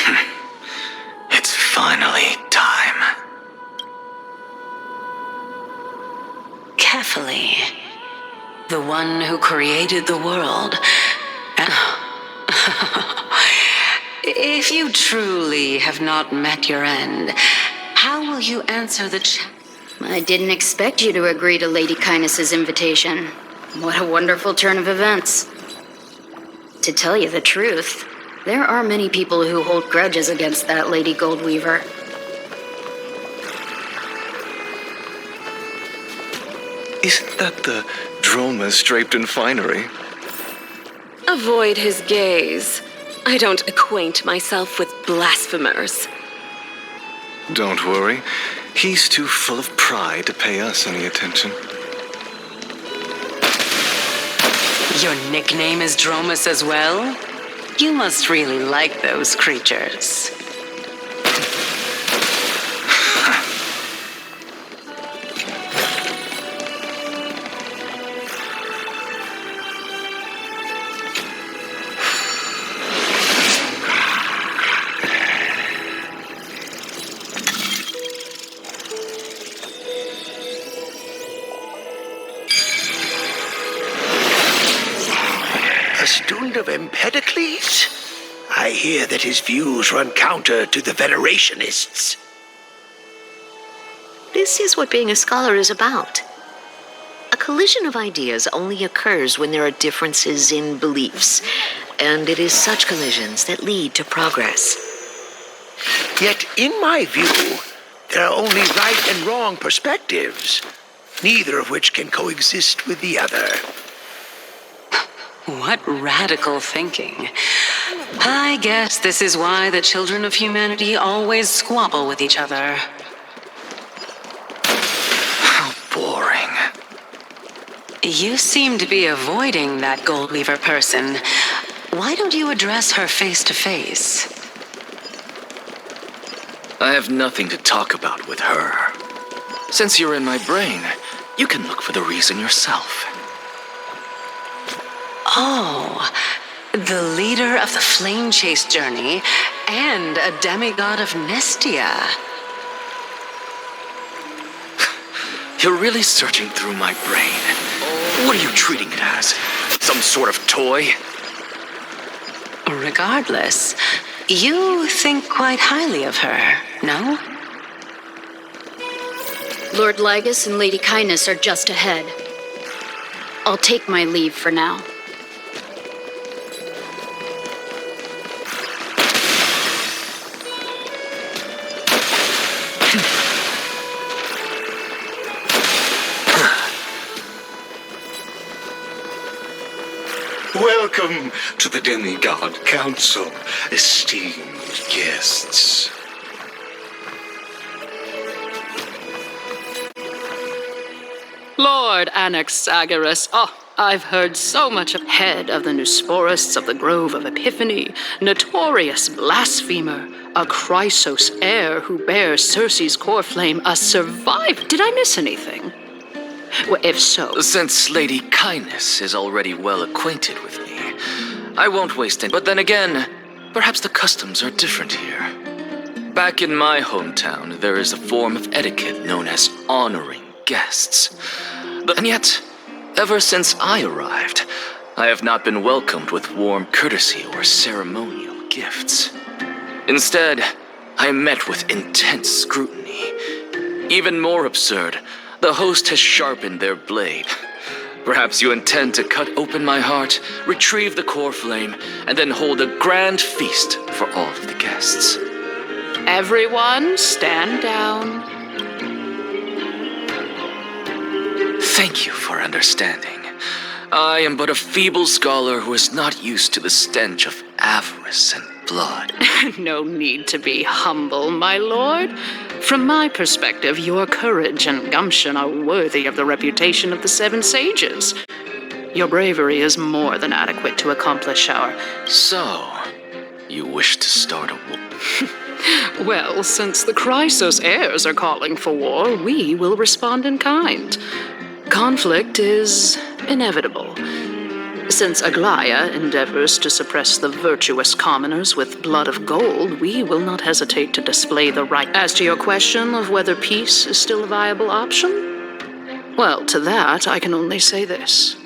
It's finally time. Carefully. The one who created the world. If you truly have not met your end, how will you answer the I didn't expect you to agree to Lady Kindness's invitation. What a wonderful turn of events. To tell you the truth, there are many people who hold grudges against that Lady Goldweaver. Isn't that the Dromas draped in finery? Avoid his gaze. I don't acquaint myself with blasphemers. Don't worry. He's too full of pride to pay us any attention. Your nickname is Dromas as well? You must really like those creatures. Of Empedocles? I hear that his views run counter to the Venerationists. This is what being a scholar is about. A collision of ideas only occurs when there are differences in beliefs, and it is such collisions that lead to progress. Yet, in my view, There are only right and wrong perspectives, neither of which can coexist with the other. What radical thinking. I guess this is why the children of humanity always squabble with each other. How boring. You seem to be avoiding that Goldweaver person. Why don't you address her face to face? I have nothing to talk about with her. Since you're in my brain, you can look for the reason yourself. Oh, the leader of the Flame Chase journey and a demigod of Nestia. You're really searching through my brain. What are you treating it as? Some sort of toy? Regardless, you think quite highly of her, no? Lord Lygus and Lady Kindness are just ahead. I'll take my leave for now. Welcome to the Demigod Council, esteemed guests. Lord Anaxagoras, I've heard so much of head of the Nusporists of the Grove of Epiphany, notorious blasphemer, a Chrysos heir who bears Circe's core flame, a survivor. Did I miss anything? Well, if so... Since Lady Kindness is already well acquainted with me, I won't waste it. But then again, perhaps the customs are different here. Back in my hometown, there is a form of etiquette known as honoring guests. And yet, ever since I arrived, I have not been welcomed with warm courtesy or ceremonial gifts. Instead, I am met with intense scrutiny. Even more absurd, the host has sharpened their blade. Perhaps you intend to cut open my heart, retrieve the core flame, and then hold a grand feast for all of the guests. Everyone, stand down. Thank you for understanding. I am but a feeble scholar who is not used to the stench of avarice and blood. No need to be humble, my lord. From my perspective, your courage and gumption are worthy of the reputation of the Seven Sages. Your bravery is more than adequate to accomplish our... So, you wish to start a war? Well, since the Chrysos heirs are calling for war, we will respond in kind. Conflict is inevitable. Since Aglaya endeavors to suppress the virtuous commoners with blood of gold, we will not hesitate to display the right. As to your question of whether peace is still a viable option, well, to that I can only say this.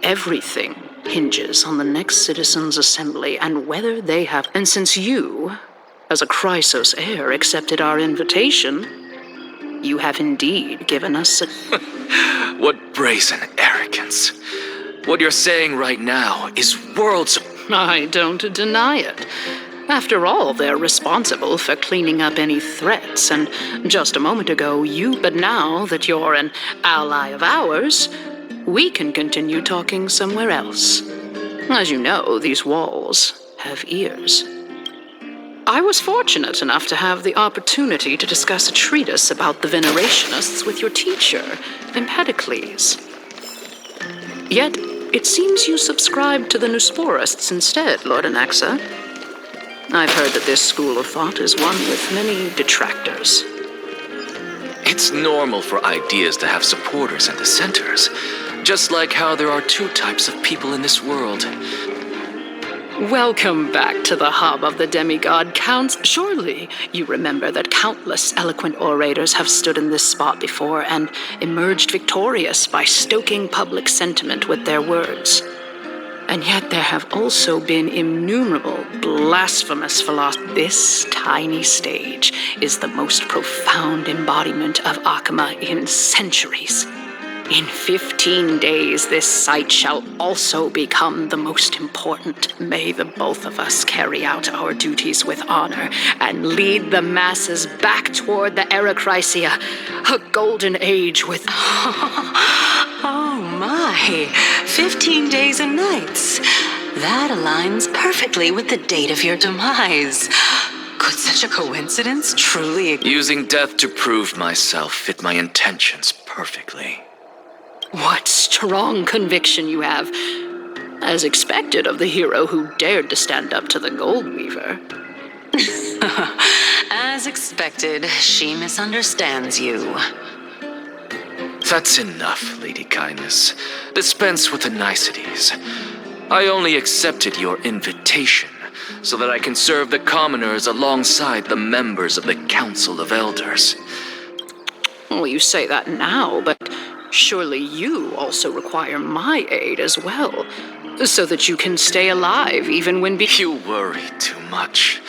Everything hinges on the next citizens' assembly and whether they have... And since you, as a Chrysos heir, accepted our invitation, you have indeed given us a... What brazen arrogance. What you're saying right now is worlds... I don't deny it. After all, they're responsible for cleaning up any threats, and just a moment ago, But now that you're an ally of ours, we can continue talking somewhere else. As you know, these walls have ears. I was fortunate enough to have the opportunity to discuss a treatise about the Venerationists with your teacher, Empedocles. Yet, it seems you subscribe to the Nusporists instead, Lord Anaxa. I've heard that this school of thought is one with many detractors. It's normal for ideas to have supporters and dissenters, just like how there are two types of people in this world. Welcome back to the hub of the demigod counts. Surely you remember that countless eloquent orators have stood in this spot before and emerged victorious by stoking public sentiment with their words. And yet there have also been innumerable blasphemous philosophers. This tiny stage is the most profound embodiment of Akama in centuries. In 15 days, this site shall also become the most important. May the both of us carry out our duties with honor and lead the masses back toward the Erechrysia, a golden age with... Oh my, 15 days and nights. That aligns perfectly with the date of your demise. Could such a coincidence truly... Using death to prove myself fit my intentions perfectly. What strong conviction you have. As expected of the hero who dared to stand up to the Gold Weaver. As expected, she misunderstands you. That's enough, Lady Kindness. Dispense with the niceties. I only accepted your invitation so that I can serve the commoners alongside the members of the Council of Elders. Well, you say that now, but surely you also require my aid as well, so that you can stay alive even when You worry too much.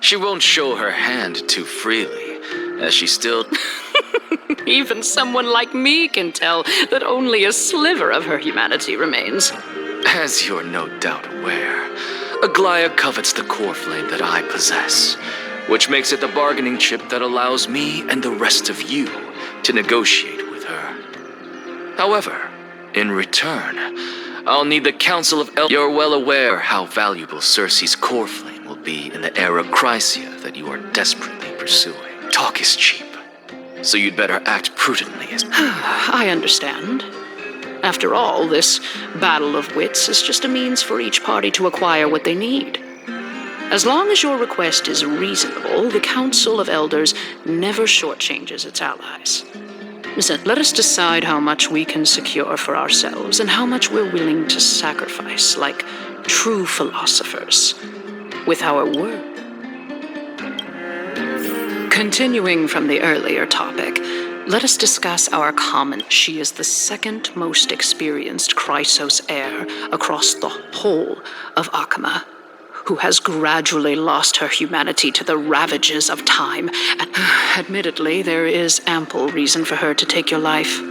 She won't show her hand too freely, as she still... Even someone like me can tell that only a sliver of her humanity remains. As you're no doubt aware, Aglaya covets the core flame that I possess, which makes it the bargaining chip that allows me and the rest of you to negotiate with her. However, in return, I'll need the Council of Elders. You're well aware how valuable Circe's core flame will be in the Erechrysia that you are desperately pursuing. Talk is cheap, so you'd better act prudently as... I understand. After all, this battle of wits is just a means for each party to acquire what they need. As long as your request is reasonable, the Council of Elders never shortchanges its allies. Listen, let us decide how much we can secure for ourselves and how much we're willing to sacrifice, like true philosophers, with our word. Continuing from the earlier topic, let us discuss our common. She is the second most experienced Chrysos heir across the whole of Akama, who has gradually lost her humanity to the ravages of time. Admittedly, there is ample reason for her to take your life.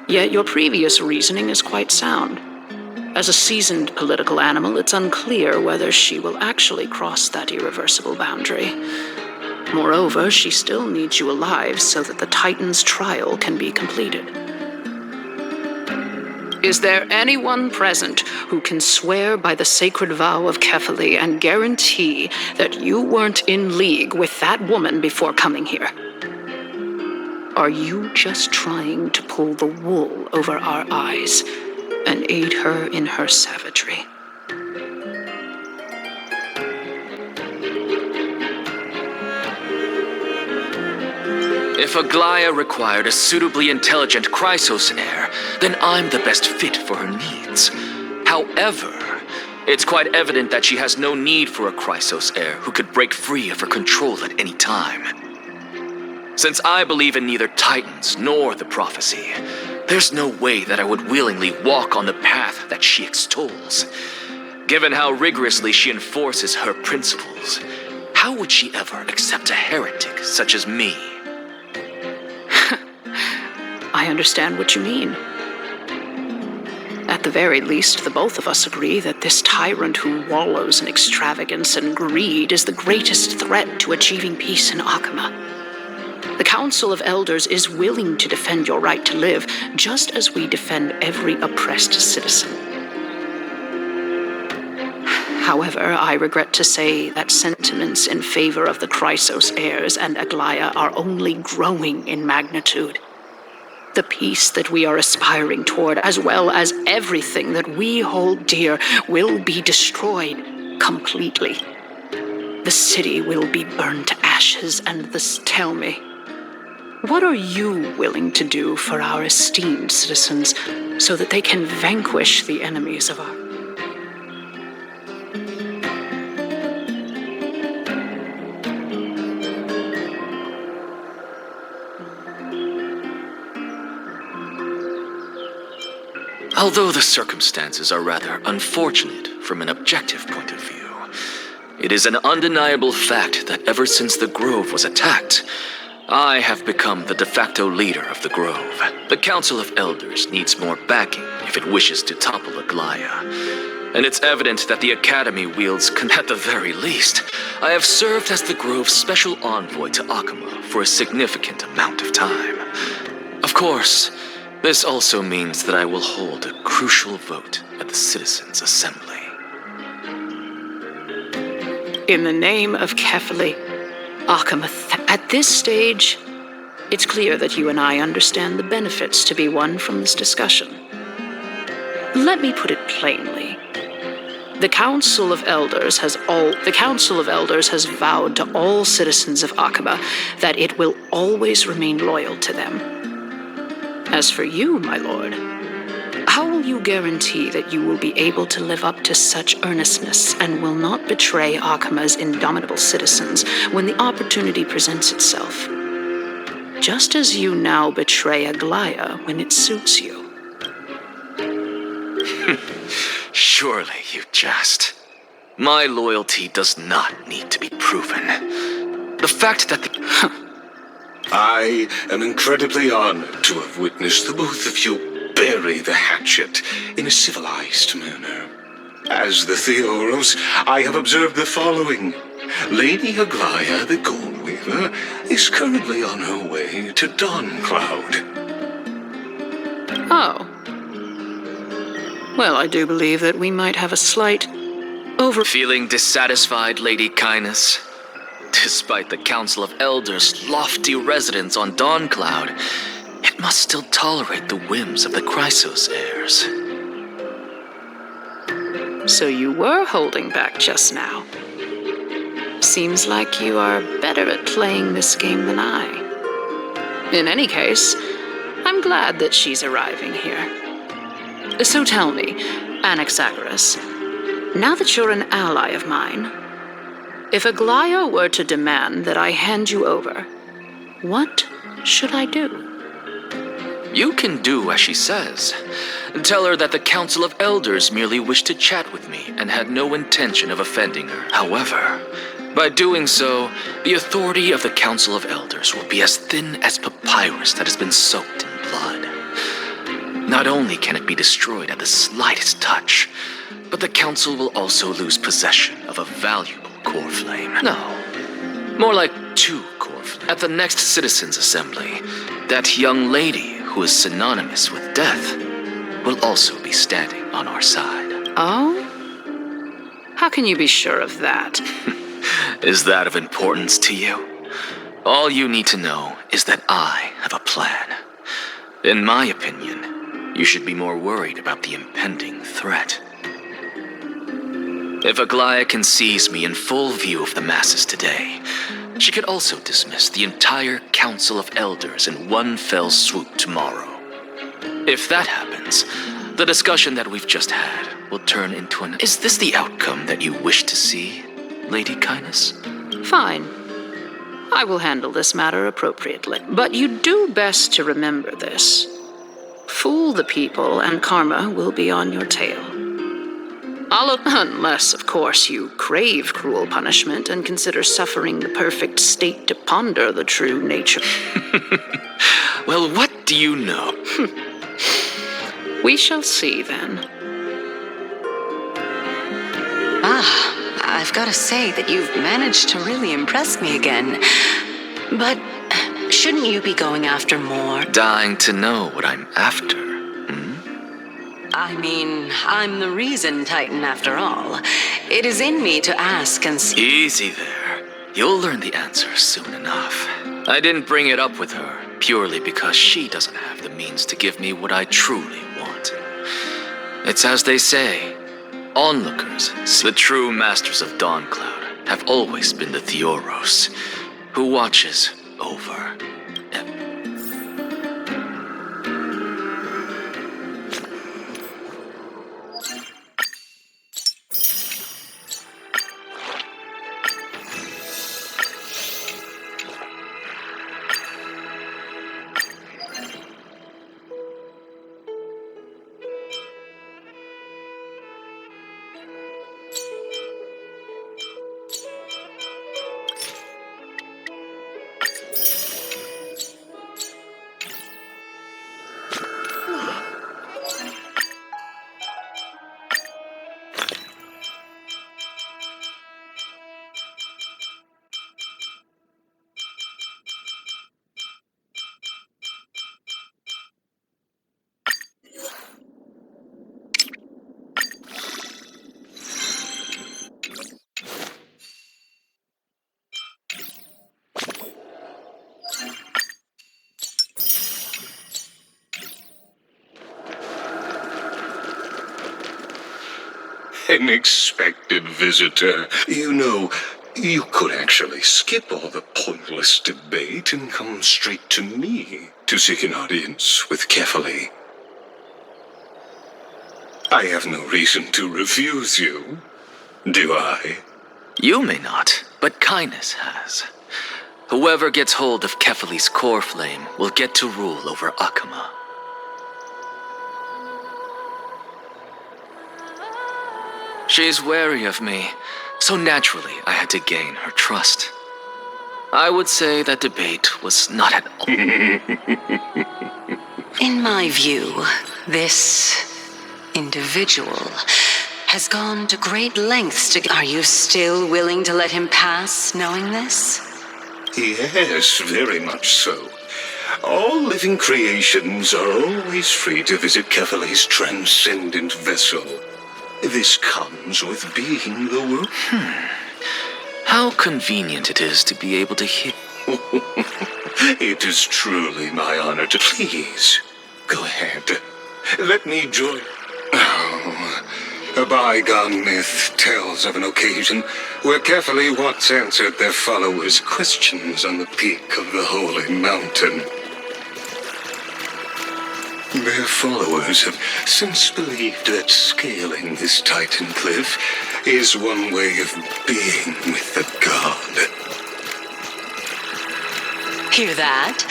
Yet your previous reasoning is quite sound. As a seasoned political animal, it's unclear whether she will actually cross that irreversible boundary. Moreover, she still needs you alive so that the Titan's trial can be completed. Is there anyone present who can swear by the sacred vow of Kefali and guarantee that you weren't in league with that woman before coming here? Are you just trying to pull the wool over our eyes and aid her in her savagery? If Aglaya required a suitably intelligent Chrysos heir, then I'm the best fit for her needs. However, it's quite evident that she has no need for a Chrysos heir who could break free of her control at any time. Since I believe in neither Titans nor the prophecy, there's no way that I would willingly walk on the path that she extols. Given how rigorously she enforces her principles, how would she ever accept a heretic such as me? I understand what you mean. At the very least, the both of us agree that this tyrant who wallows in extravagance and greed is the greatest threat to achieving peace in Akama. The Council of Elders is willing to defend your right to live, just as we defend every oppressed citizen. However, I regret to say that sentiments in favor of the Chrysos heirs and Aglaya are only growing in magnitude. The peace that we are aspiring toward, as well as everything that we hold dear, will be destroyed completely. The city will be burned to ashes, and tell me, what are you willing to do for our esteemed citizens so that they can vanquish the enemies of our... Although the circumstances are rather unfortunate from an objective point of view, it is an undeniable fact that ever since the Grove was attacked, I have become the de facto leader of the Grove. The Council of Elders needs more backing if it wishes to topple Aglaya. And it's evident that the Academy wields at the very least. I have served as the Grove's special envoy to Akama for a significant amount of time. Of course, this also means that I will hold a crucial vote at the Citizens' Assembly. In the name of Kefali, Akama, at this stage, it's clear that you and I understand the benefits to be won from this discussion. Let me put it plainly. The Council of Elders has vowed to all citizens of Akama that it will always remain loyal to them. As for you, my lord, how will you guarantee that you will be able to live up to such earnestness and will not betray Akama's indomitable citizens when the opportunity presents itself? Just as you now betray Aglaya when it suits you. Surely you jest. My loyalty does not need to be proven. The fact that I am incredibly honored to have witnessed the both of you bury the hatchet in a civilized manner. As the Theoros, I have observed the following. Lady Aglaya, the Gold Weaver, is currently on her way to Dawncloud. Oh. Well, I do believe that we might have a slight Feeling dissatisfied, Lady Kindness? Despite the Council of Elders' lofty residence on Dawncloud, it must still tolerate the whims of the Chrysos heirs. So you were holding back just now. Seems like you are better at playing this game than I. In any case, I'm glad that she's arriving here. So tell me, Anaxagoras, now that you're an ally of mine, if Aglaya were to demand that I hand you over, what should I do? You can do as she says. Tell her that the Council of Elders merely wished to chat with me and had no intention of offending her. However, by doing so, the authority of the Council of Elders will be as thin as papyrus that has been soaked in blood. Not only can it be destroyed at the slightest touch, but the Council will also lose possession of a valuable core flame. No, more like 2 core flames. At the next Citizens' Assembly, that young lady who is synonymous with death will also be standing on our side. Oh? How can you be sure of that? Is that of importance to you? All you need to know is that I have a plan. In my opinion, you should be more worried about the impending threat. If Aglaya can seize me in full view of the masses today, she could also dismiss the entire Council of Elders in one fell swoop tomorrow. If that happens, the discussion that we've just had will turn into an... Is this the outcome that you wish to see, Lady Kindness? Fine. I will handle this matter appropriately. But you do best to remember this. Fool the people and karma will be on your tail. Unless, of course, you crave cruel punishment and consider suffering the perfect state to ponder the true nature. Well, what do you know? We shall see, then. I've got to say that you've managed to really impress me again. But shouldn't you be going after more? Dying to know what I'm after. I mean, I'm the reason Titan after all. It is in me to ask and see. Easy there. You'll learn the answer soon enough. I didn't bring it up with her purely because she doesn't have the means to give me what I truly want. It's as they say, onlookers, the true masters of Dawncloud, have always been the Theoros, who watches over unexpected visitor. You know, you could actually skip all the pointless debate and come straight to me to seek an audience with Kefali. I have no reason to refuse you, do I? You may not, but Kindness has. Whoever gets hold of Kefali's core flame will get to rule over Akama. She's wary of me, so naturally I had to gain her trust. I would say that debate was not at all. In my view, this individual has gone to great lengths to... Are you still willing to let him pass, knowing this? Yes, very much so. All living creations are always free to visit Kefali's transcendent vessel. This comes with being the world. How convenient it is to be able to hear. It is truly my honor to please. Go ahead. Let me join. Oh, a bygone myth tells of an occasion where Kefali once answered their followers' questions on the peak of the holy mountain. Their followers have since believed that scaling this Titan cliff is one way of being with the god. Hear that?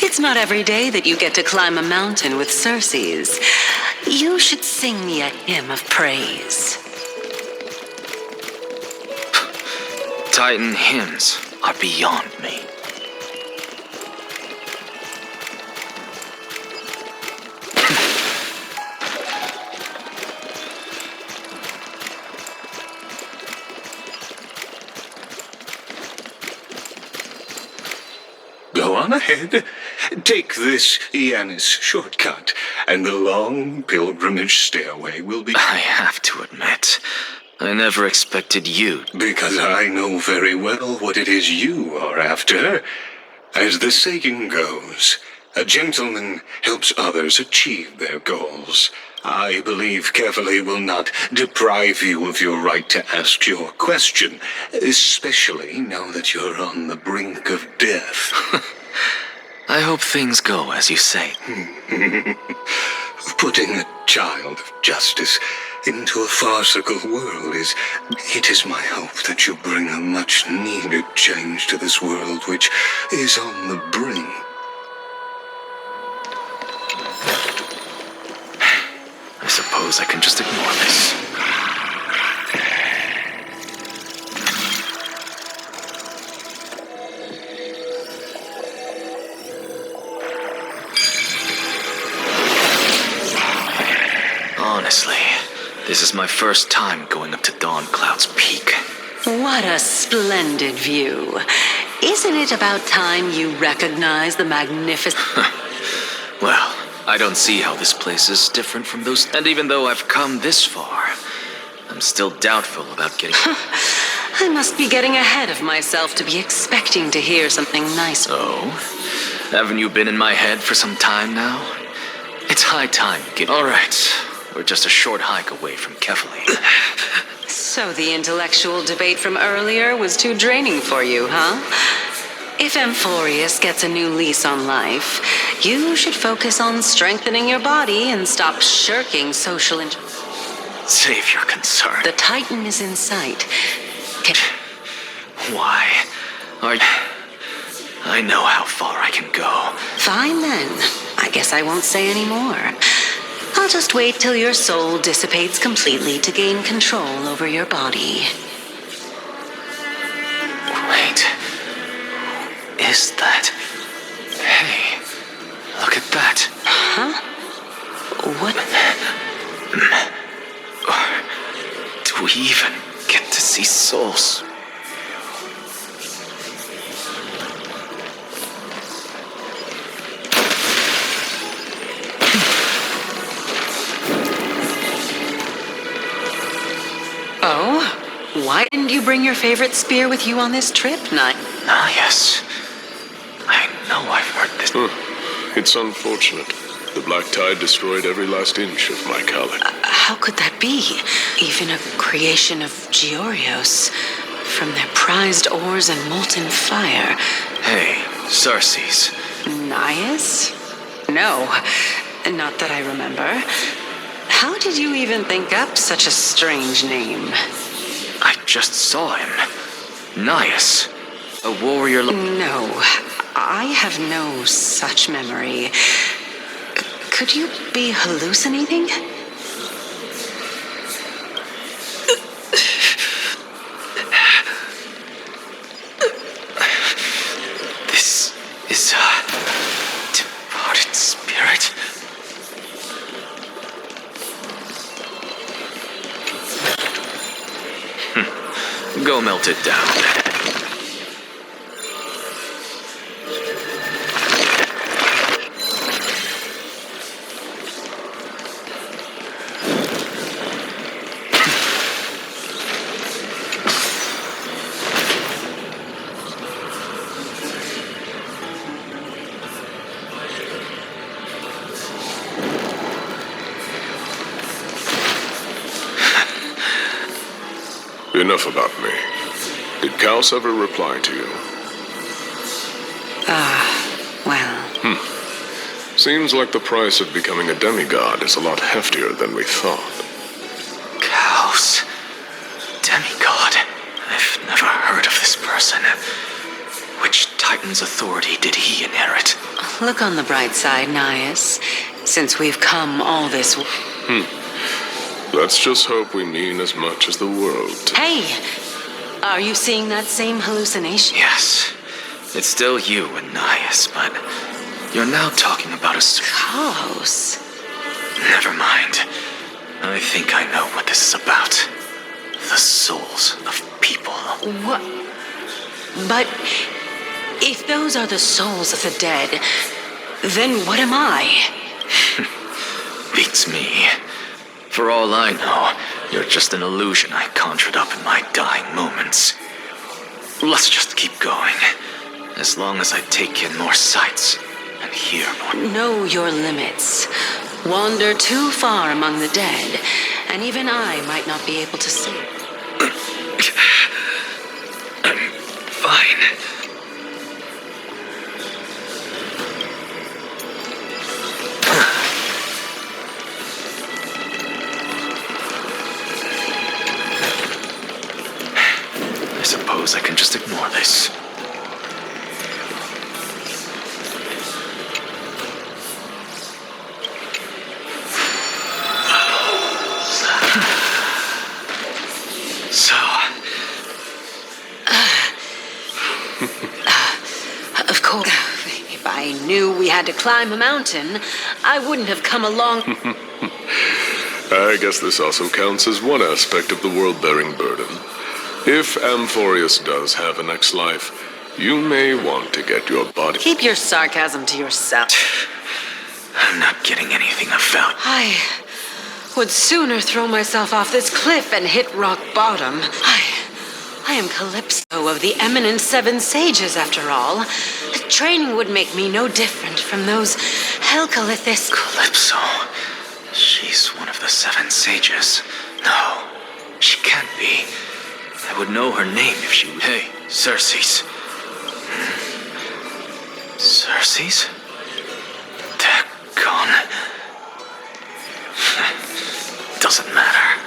It's not every day that you get to climb a mountain with Circes. You should sing me a hymn of praise. Titan hymns are beyond me. Go on ahead. Take this Yanis shortcut, and the long pilgrimage stairway will be... I have to admit, I never expected you... Because I know very well what it is you are after. As the saying goes, a gentleman helps others achieve their goals. I believe Kefali will not deprive you of your right to ask your question, especially now that you're on the brink of death. I hope things go as you say. Putting a child of justice into a farcical world is my hope that you bring a much-needed change to this world which is on the brink. I suppose I can just ignore this. Honestly, this is my first time going up to Dawn Cloud's peak. What a splendid view. Isn't it about time you recognize the magnificent... Well, I don't see how this place is different from those... And even though I've come this far, I'm still doubtful about getting... I must be getting ahead of myself to be expecting to hear something nice. Oh? Haven't you been in my head for some time now? It's high time you get... All right, we're just a short hike away from Kefali. So the intellectual debate from earlier was too draining for you, huh? If Amphorius gets a new lease on life, you should focus on strengthening your body and stop shirking social Save your concern. The Titan is in sight. Why? I know how far I can go. Fine then. I guess I won't say any more. I'll just wait till your soul dissipates completely to gain control over your body. Wait. Is that... Hey, look at that. Huh? What? Do we even get to see souls? Oh? Why didn't you bring your favorite spear with you on this trip, Knight? Ah, yes. I know I've heard this. It's unfortunate. The black tide destroyed every last inch of my Khalid. How could that be? Even a creation of Georios, from their prized ores and molten fire. Hey, Cersei's. Nias? No, not that I remember. How did you even think up such a strange name? I just saw him. Nias. A warrior. No, I have no such memory. Could you be hallucinating? This is a departed spirit? Go melt it down. Enough about me. Did Kaos ever reply to you? Well... Seems like the price of becoming a demigod is a lot heftier than we thought. Kaos. Demigod. I've never heard of this person. Which Titan's authority did he inherit? Look on the bright side, Nias. Since we've come all this way. Let's just hope we mean as much as the world. Hey! Are you seeing that same hallucination? Yes. It's still you and Nias, but you're now talking about a... Kaos? Never mind. I think I know what this is about. The souls of people. What? But if those are the souls of the dead, then what am I? Beats me. For all I know, you're just an illusion I conjured up in my dying moments. Let's just keep going. As long as I take in more sights and hear more. Know your limits. Wander too far among the dead, and even I might not be able to see. I'm fine. I suppose I can just ignore this. So... Of course, if I knew we had to climb a mountain, I wouldn't have come along. I guess this also counts as one aspect of the world-bearing burden. If Amphorius does have a next life, you may want to get your body... Keep your sarcasm to yourself. I'm not getting anything about... I would sooner throw myself off this cliff and hit rock bottom. I am Calypso of the eminent Seven Sages, after all. Training would make me no different from those Helcalithis... Calypso? She's one of the Seven Sages. No, she can't be. I would know her name if she... Hey, Cersei's. Cersei's? They're gone. Doesn't matter.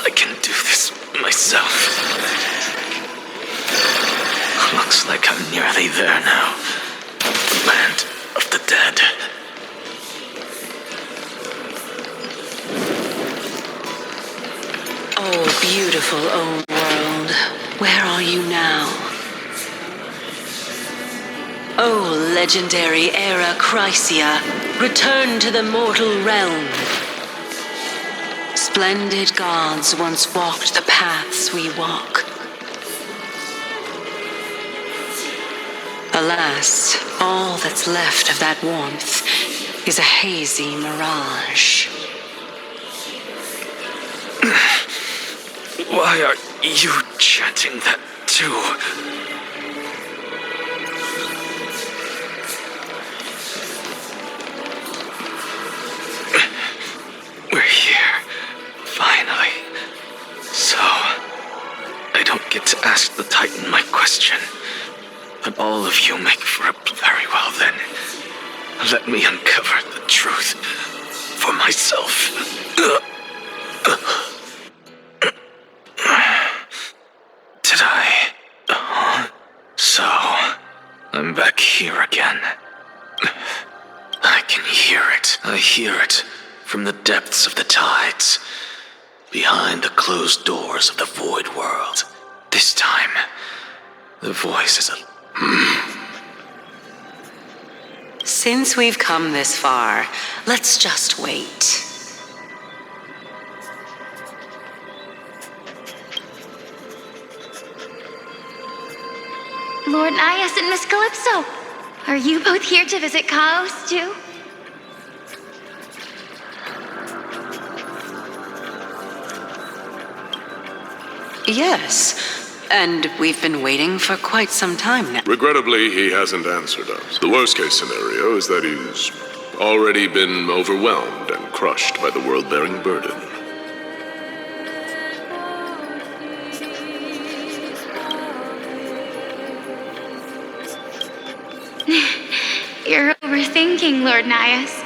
I can do this myself. Looks like I'm nearly there now. The land of the dead. Oh, beautiful old world. Where are you now? Oh, legendary era Chrysia, return to the mortal realm. Splendid gods once walked the paths we walk. Alas, all that's left of that warmth is a hazy mirage. Why are you chanting that too? don't get to ask the Titan my question. But all of you make for it very well then. Let me uncover the truth for myself. Did I? So, I'm back here again. I can hear it. I hear it from the depths of the tides, behind the closed doors of the void world. This time, the voice is a... Since we've come this far, let's just wait. Lord Nias and Miss Calypso, are you both here to visit Chaos too? Yes, and we've been waiting for quite some time now. Regrettably, he hasn't answered us. The worst-case scenario is that he's already been overwhelmed and crushed by the world-bearing burden. You're overthinking, Lord Nias.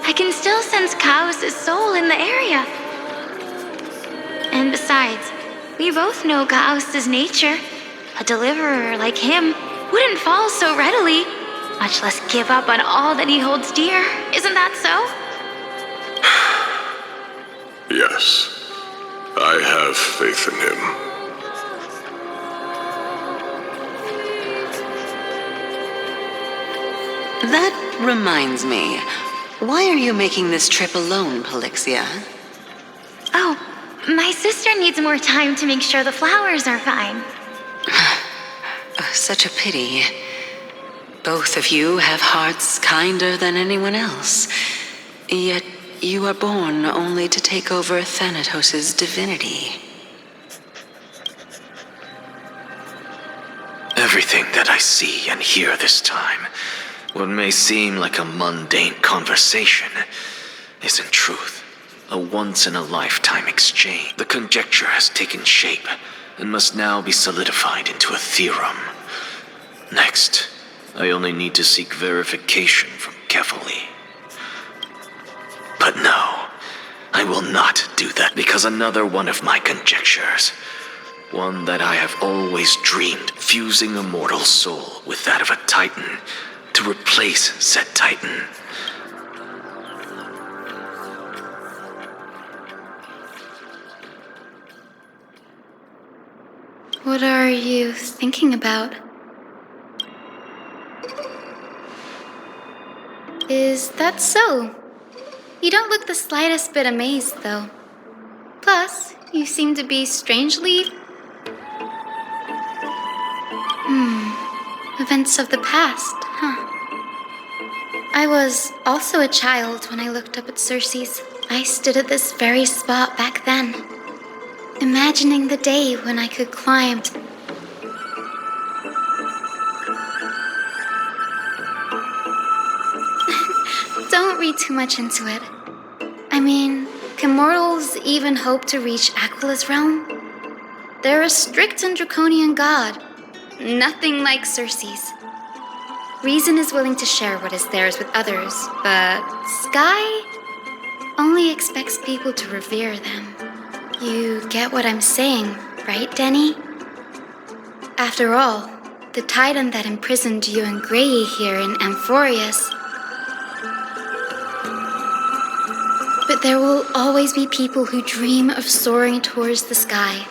I can still sense Chaos' soul in the area. And besides, we both know Chaos' nature. A deliverer like him wouldn't fall so readily, much less give up on all that he holds dear. Isn't that so? Yes, I have faith in him. That reminds me. Why are you making this trip alone, Polixia? Oh, my sister needs more time to make sure the flowers are fine. Such a pity. Both of you have hearts kinder than anyone else. Yet you are born only to take over Thanatos' divinity. Everything that I see and hear this time, what may seem like a mundane conversation, is in truth a once-in-a-lifetime exchange. The conjecture has taken shape and must now be solidified into a theorem. Next, I only need to seek verification from Kefali. But no, I will not do that, because another one of my conjectures, one that I have always dreamed, fusing a mortal soul with that of a Titan to replace said Titan. What are you thinking about? Is that so? You don't look the slightest bit amazed, though. Plus, you seem to be strangely... events of the past, huh? I was also a child when I looked up at Circe's. I stood at this very spot back then, imagining the day when I could climb Don't read too much into it. I mean, can mortals even hope to reach Aquila's realm? They're a strict and draconian god, nothing like Circe's. Reason is willing to share what is theirs with others, but Sky only expects people to revere them. You get what I'm saying, right, Denny? After all, the titan that imprisoned you and Grey here in Amphorius. But there will always be people who dream of soaring towards the sky.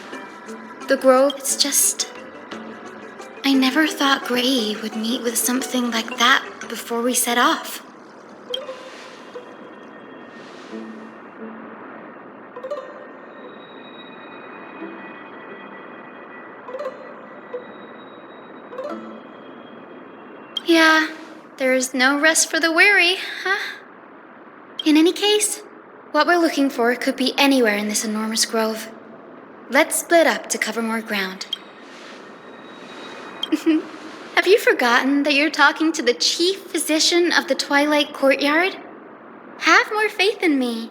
The grove is just... I never thought Grey would meet with something like that before we set off. Yeah, there's no rest for the weary, huh? In any case, what we're looking for could be anywhere in this enormous grove. Let's split up to cover more ground. Have you forgotten that you're talking to the chief physician of the Twilight Courtyard? Have more faith in me.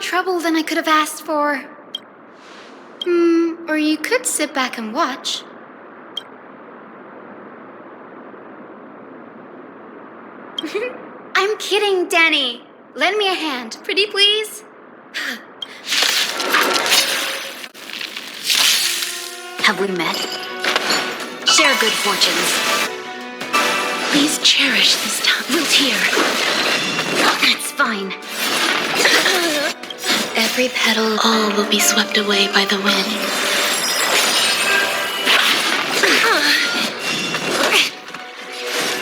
Trouble than I could have asked for. Or you could sit back and watch. I'm kidding, Danny. Lend me a hand, pretty please. Have we met? Share good fortunes. Please cherish this time. We'll hear. That's fine. Every petal, all will be swept away by the wind.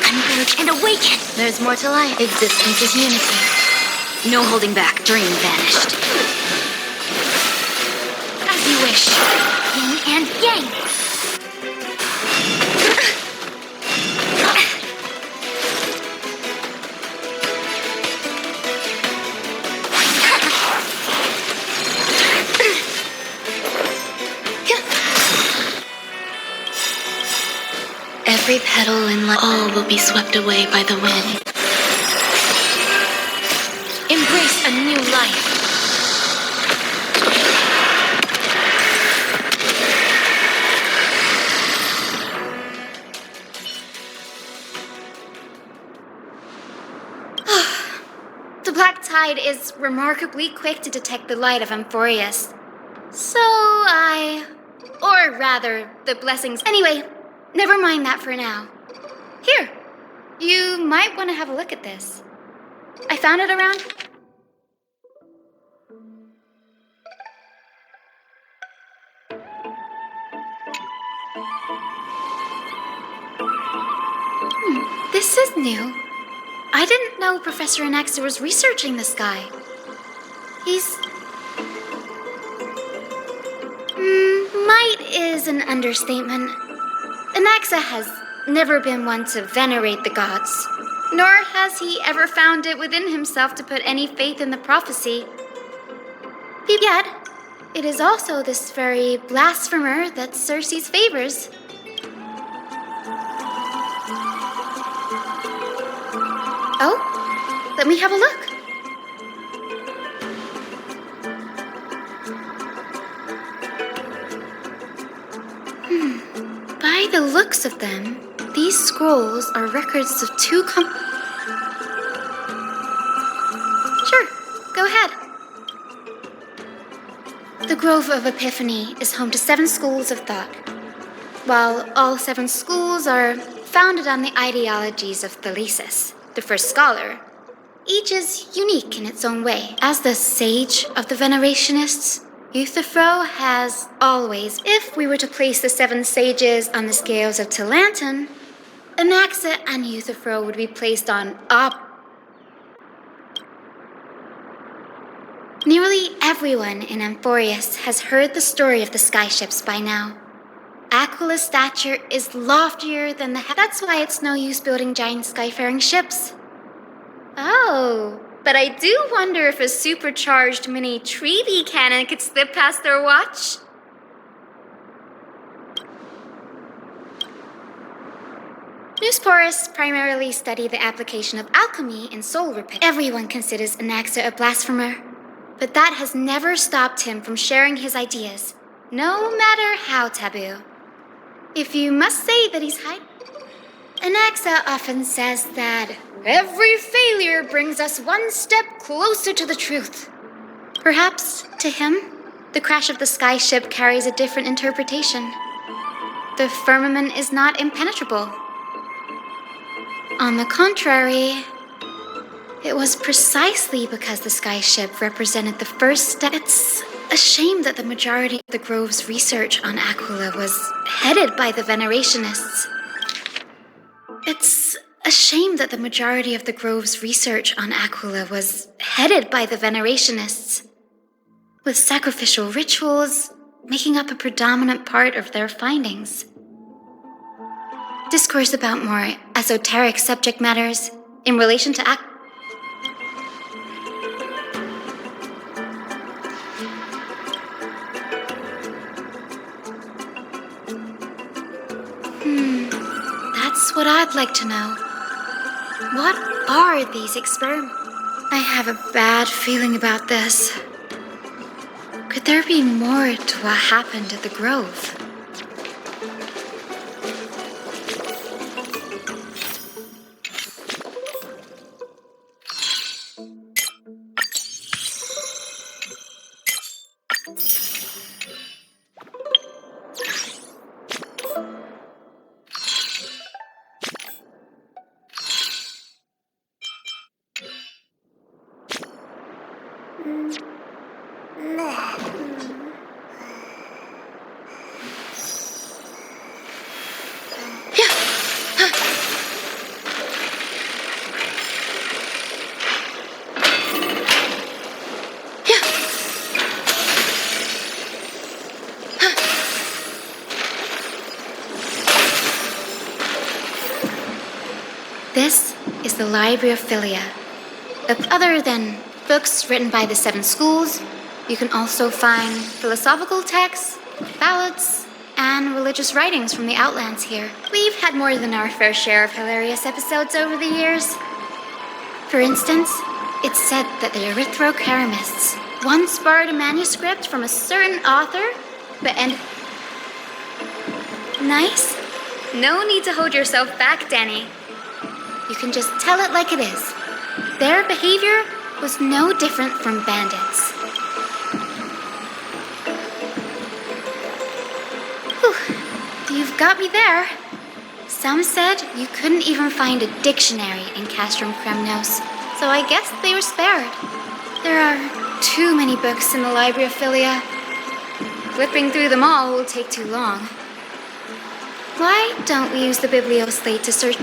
Converge and awaken! There's more to life. Existence is unity. No holding back. Dream vanished. As you wish. Yin and yang. Every petal in life, all will be swept away by the wind. Embrace a new life. The black tide is remarkably quick to detect the light of Amphorius. Or rather, the blessings. Anyway, never mind that for now. Here, you might want to have a look at this. I found it around. This is new. I didn't know Professor Anaxa was researching this guy. Might is an understatement. Anaxa has never been one to venerate the gods, nor has he ever found it within himself to put any faith in the prophecy. Yet, it is also this very blasphemer that Circe's favors. Oh, let me have a look. By the looks of them, these scrolls are records of two Sure, go ahead. The Grove of Epiphany is home to 7 schools of thought. While all 7 schools are founded on the ideologies of Thalesis, the first scholar, each is unique in its own way. As the sage of the Venerationists, Euthyphro has always, if we were to place the 7 sages on the scales of Talanton, Anaxa and Euthyphro would be placed on Nearly everyone in Amphorius has heard the story of the skyships by now. Aquila's stature is loftier than that's why it's no use building giant skyfaring ships. Oh, but I do wonder if a supercharged mini Trevi cannon could slip past their watch. Newsporists primarily study the application of alchemy in soul repair. Everyone considers Anaxa a blasphemer, but that has never stopped him from sharing his ideas, no matter how taboo. If you must say that he's Anaxa often says that every failure brings us one step closer to the truth. Perhaps, to him, the crash of the skyship carries a different interpretation. The firmament is not impenetrable. On the contrary, it was precisely because the skyship represented the first step. It's a shame that the majority of the Grove's research on Aquila was headed by the Venerationists. It's a shame that the majority of the Grove's research on Aquila was headed by the Venerationists, with sacrificial rituals making up a predominant part of their findings. Discourse about more esoteric subject matters in relation to That's what I'd like to know. What are these experiments? I have a bad feeling about this. Could there be more to what happened at the Grove? This is the Library of Philia. Other than books written by the 7 schools, you can also find philosophical texts, ballads, and religious writings from the Outlands here. We've had more than our fair share of hilarious episodes over the years. For instance, it's said that the Erythrocheramists once borrowed a manuscript from a certain author, but Nice? No need to hold yourself back, Danny. You can just tell it like it is. Their behavior was no different from bandits. Whew, you've got me there. Some said you couldn't even find a dictionary in Castrum Kremnos, so I guess they were spared. There are too many books in the Library of Philia. Flipping through them all will take too long. Why don't we use the Biblioslate to search?